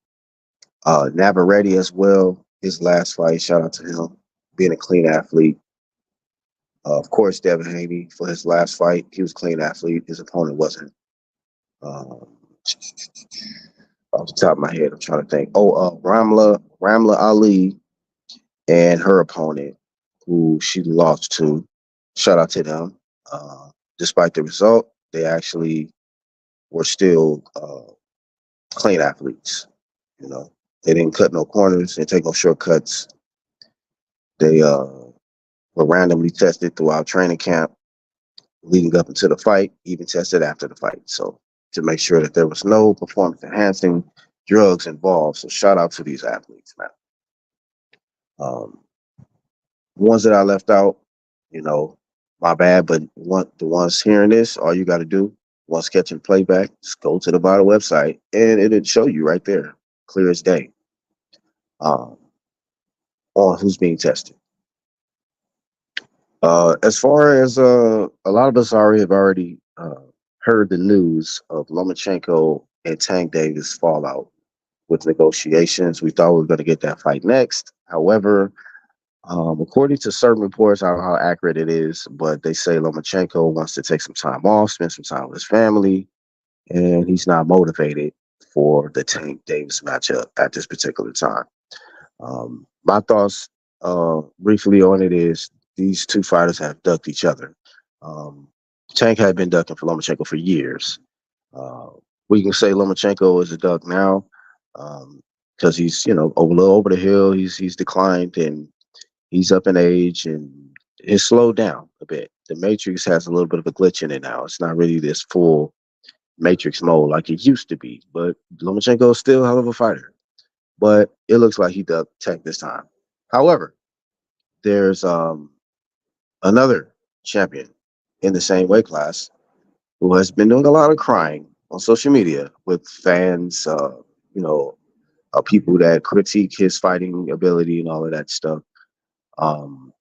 Navarrete as well. His last fight. Shout out to him. Being a clean athlete. Of course, Devin Haney for his last fight. He was a clean athlete. His opponent wasn't. Off the top of my head, I'm trying to think. Oh, Ramla Ali and her opponent, who she lost to. Shout out to them. Despite the result, they actually were still clean athletes. They didn't cut no corners. They didn't take no shortcuts. They were randomly tested throughout training camp, leading up into the fight, even tested after the fight. So to make sure that there was no performance enhancing drugs involved. So shout out to these athletes, man. Ones that I left out, my bad, but the ones hearing this, all you got to do, once catching playback, just go to the VADA website and it'll show you right there, clear as day, on who's being tested. As far as a lot of us have already heard the news of Lomachenko and Tank Davis fallout with negotiations. We thought we were going to get that fight next. However, according to certain reports, I don't know how accurate it is, but they say Lomachenko wants to take some time off, spend some time with his family, and he's not motivated for the Tank Davis matchup at this particular time. My thoughts briefly on it is these two fighters have ducked each other. Tank had been ducking for Lomachenko for years. We can say Lomachenko is a duck now because he's, a little over the hill. He's declined and he's up in age and it's slowed down a bit. The Matrix has a little bit of a glitch in it now. It's not really this full Matrix mode like it used to be. But Lomachenko is still a hell of a fighter. But it looks like he ducked Tank this time. However, there's another champion in the same weight class who has been doing a lot of crying on social media with fans, people that critique his fighting ability and all of that stuff. And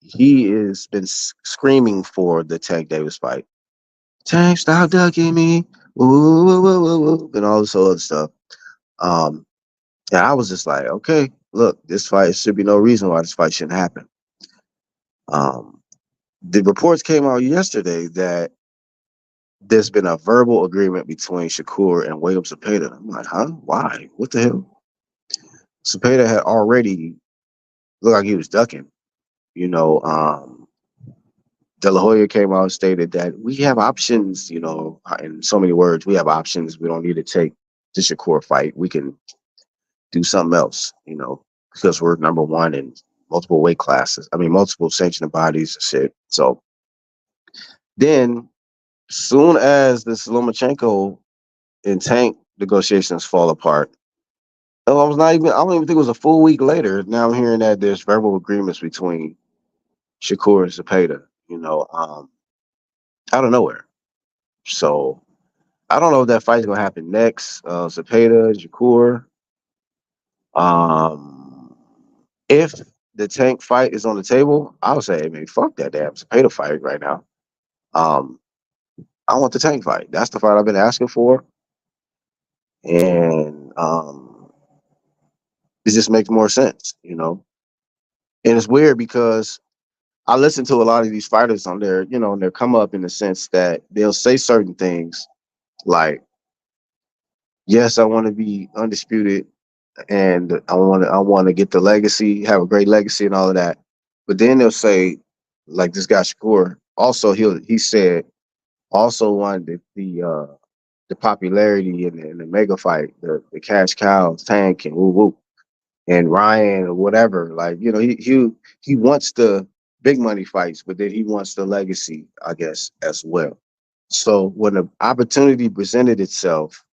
he has been screaming for the Tank Davis fight. Tank, stop ducking me, woo, woo, woo, woo, woo, and all this other stuff. And I was just like, okay, look, this fight should be no reason why this fight shouldn't happen. The reports came out yesterday that there's been a verbal agreement between Shakur and William Zepeda. I'm like, huh? Why? What the hell? Zepeda had already looked like he was ducking. De La Hoya came out and stated that we have options, in so many words, we have options. We don't need to take the Shakur fight. We can do something else, because we're number one in multiple weight classes. I mean, multiple sanctioning bodies and shit. So then, soon as this Lomachenko and Tank negotiations fall apart, I don't even think it was a full week later. Now I'm hearing that there's verbal agreements between Shakur and Zepeda, out of nowhere. So I don't know if that fight's gonna happen next. Zepeda, Shakur. If the Tank fight is on the table, I'll say, man, fuck that damn Zepeda fight right now. I want the Tank fight. That's the fight I've been asking for, and it just makes more sense, And it's weird because I listen to a lot of these fighters on their, and their come up in the sense that they'll say certain things like, yes, I want to be undisputed and I want to get the legacy, have a great legacy and all of that. But then they'll say, like this guy Shakur, also he said also wanted the popularity in the mega fight, the cash cows, Tank and woo woo and Ryan or whatever. Like, he wants the big money fights, but then he wants the legacy, I guess, as well. So when the opportunity presented itself,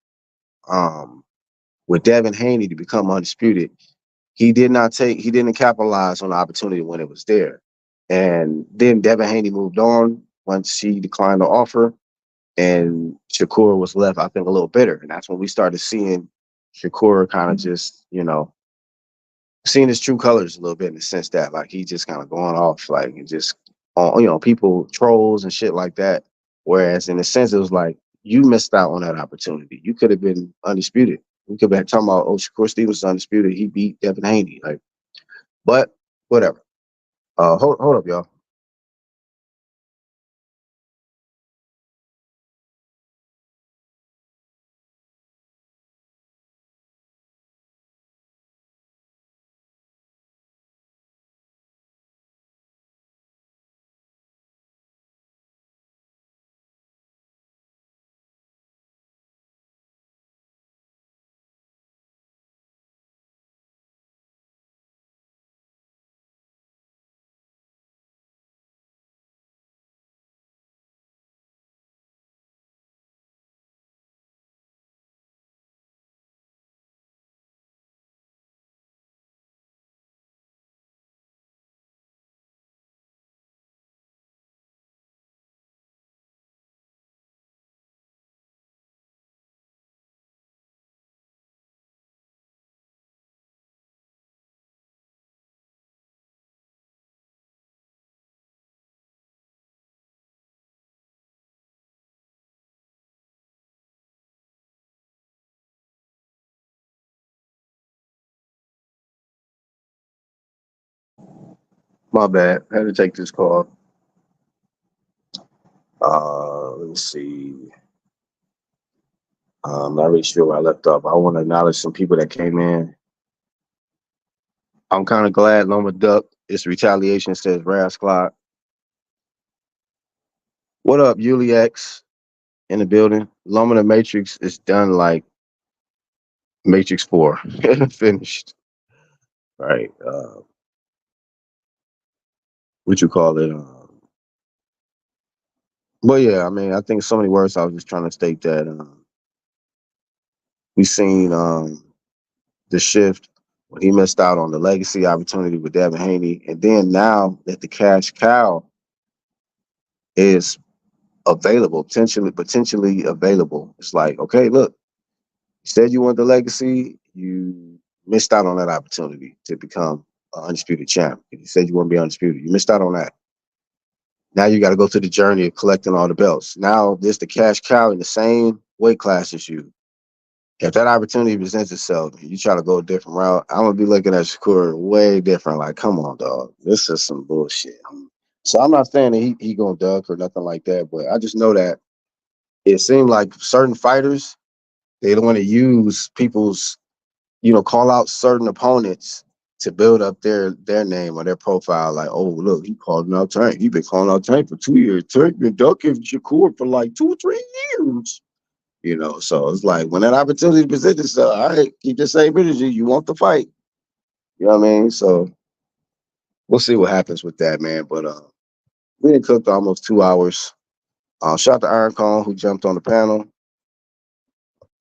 with Devin Haney to become undisputed, he didn't capitalize on the opportunity when it was there. And then Devin Haney moved on once he declined the offer, and Shakur was left, I think, a little bitter. And that's when we started seeing Shakur kind of just, seeing his true colors a little bit in the sense that like he just kind of going off like and just people trolls and shit like that. Whereas in a sense it was like you missed out on that opportunity. You could have been undisputed. We could have been talking about Shakur Stevens undisputed. He beat Devin Haney. Like, but whatever. Hold up, y'all. My bad. I had to take this call. Let me see. I'm not really sure where I left off. I want to acknowledge some people that came in. I'm kind of glad Loma Duck. It's retaliation, says Raz Clock. What up, Yuli X in the building? Loma the Matrix is done like Matrix 4. Finished. Right. What you call it? But yeah, I mean, I think so many words. I was just trying to state that we seen the shift when he missed out on the legacy opportunity with Devin Haney, and then now that the cash cow is available, potentially available, it's like, okay, look, you said you want the legacy, you missed out on that opportunity to become an undisputed champ. You said you want to be undisputed, you missed out on that. Now you got to go through the journey of collecting all the belts. Now there's the cash cow in the same weight class as you. If that opportunity presents itself, you try to go a different route, I'm gonna be looking at Shakur way different. Like, come on, dog, this is some bullshit. So I'm not saying that he gonna duck or nothing like that, but I just know that it seemed like certain fighters, they don't want to use people's, call out certain opponents to build up their name or their profile. Like, oh, look, he called out Tank. He been calling out Tank for 2 years. Tank been ducking Shakur for like 2 or 3 years. So it's like when that opportunity presents itself, all right, keep the same energy. You want the fight. You know what I mean? So we'll see what happens with that, man. But we done cooked almost 2 hours. Shout out to Iron Kong who jumped on the panel.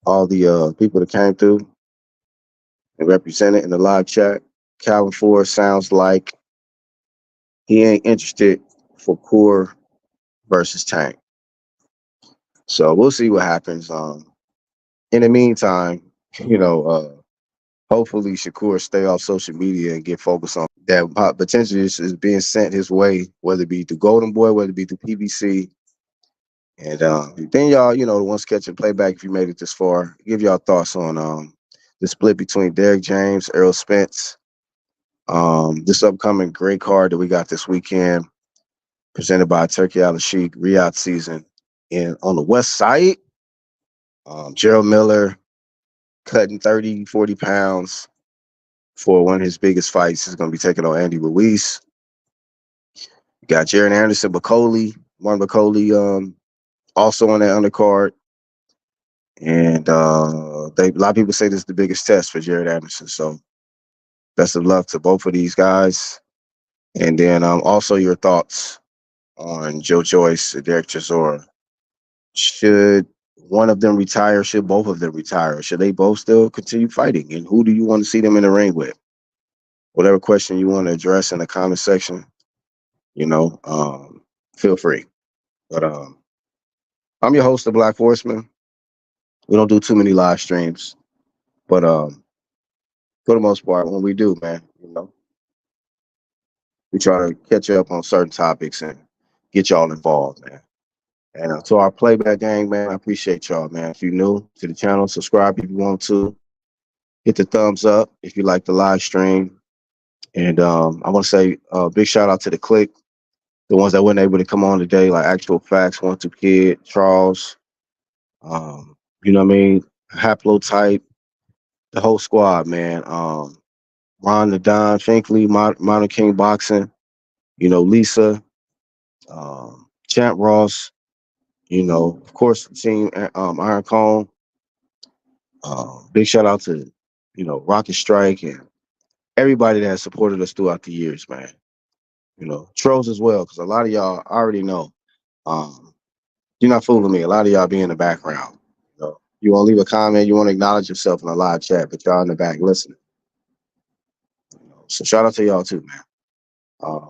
All the people that came through and represented in the live chat. Calvin Ford sounds like he ain't interested for Core versus Tank. So we'll see what happens. In the meantime, you know, hopefully Shakur stay off social media and get focused on that potentially is being sent his way, whether it be through Golden Boy, whether it be through PBC. And then y'all, you know, the ones catching playback, if you made it this far, give y'all thoughts on the split between Derrick James, Errol Spence, this upcoming great card that we got this weekend, presented by Turkey Al Sheik, Riyadh season. And on the west side, Gerald Miller cutting 30, 40 pounds for one of his biggest fights. Is going to be taking on Andy Ruiz. You got Jared Anderson, Bakole, Martin Bakole, also on that undercard. And a lot of people say this is the biggest test for Jared Anderson. So best of luck to both of these guys. And then also your thoughts on Joe Joyce and Derek Chisora. Should one of them retire? Should both of them retire? Should they both still continue fighting? And who do you want to see them in the ring with? Whatever question you want to address in the comment section, you know, feel free. But I'm your host, the Black Horseman. We don't do too many live streams, but for the most part, when we do, man, you know, we try to catch up on certain topics and get y'all involved, man. And to our playback gang, man, I appreciate y'all, man. If you're new to the channel, subscribe if you want to. Hit the thumbs up if you like the live stream. And I want to say a big shout out to the clique, the ones that weren't able to come on today, like Actual Facts, One Two Kid, Charles, you know what I mean? Haplotype, the whole squad, man. Ron the Don, Finkley, Modern King Boxing, you know, Lisa, Champ Ross, you know, of course, Team Iron Cone. Big shout out to, you know, Rocket Strike and everybody that has supported us throughout the years, man. You know, trolls as well, because a lot of y'all already know. You're not fooling me. A lot of y'all be in the background. You know, you want to leave a comment, you want to acknowledge yourself in a live chat, but y'all in the back listening. You know, so shout out to y'all too, man.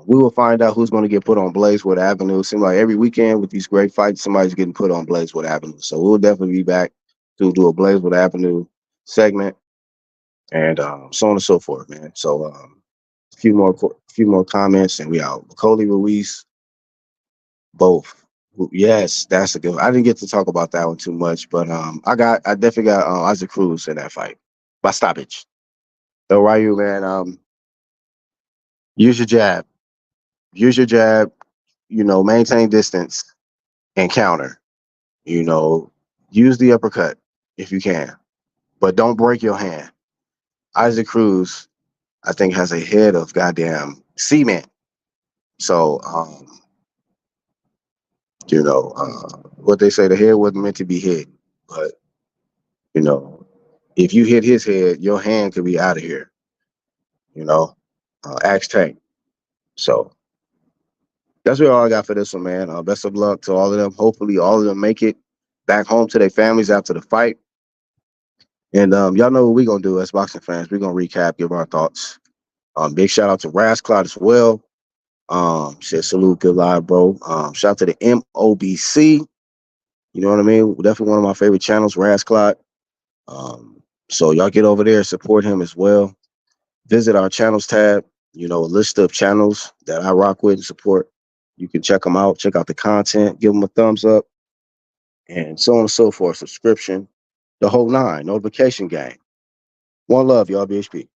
We will find out who's going to get put on Blazewood Avenue. Seems like every weekend with these great fights, somebody's getting put on Blazewood Avenue. So we'll definitely be back to do a Blazewood Avenue segment and so on and so forth, man. So a few more comments and we out. Bakole Ruiz, both. Yes, that's a good one. I didn't get to talk about that one too much, but I definitely got Isaac Cruz in that fight by stoppage. So Ryu, man, use your jab. Use your jab, you know, maintain distance and counter. You know, use the uppercut if you can, but don't break your hand. Isaac Cruz, I think, has a head of goddamn cement. So, you know, what they say, the head wasn't meant to be hit, but, you know, if you hit his head, your hand could be out of here, you know, Axe Tank. So that's really all I got for this one, man. Best of luck to all of them. Hopefully all of them make it back home to their families after the fight. And y'all know what we're going to do as boxing fans. We're going to recap, give our thoughts. Big shout out to Rasclot as well. Said salute, good live, bro. Shout out to the MOBC. You know what I mean? Definitely one of my favorite channels, Rasclot. So y'all get over there, support him as well. Visit our channels tab, you know, a list of channels that I rock with and support. You can check them out, check out the content, give them a thumbs up, and so on and so forth. Subscription, the whole nine, notification gang. One love, y'all, BHP.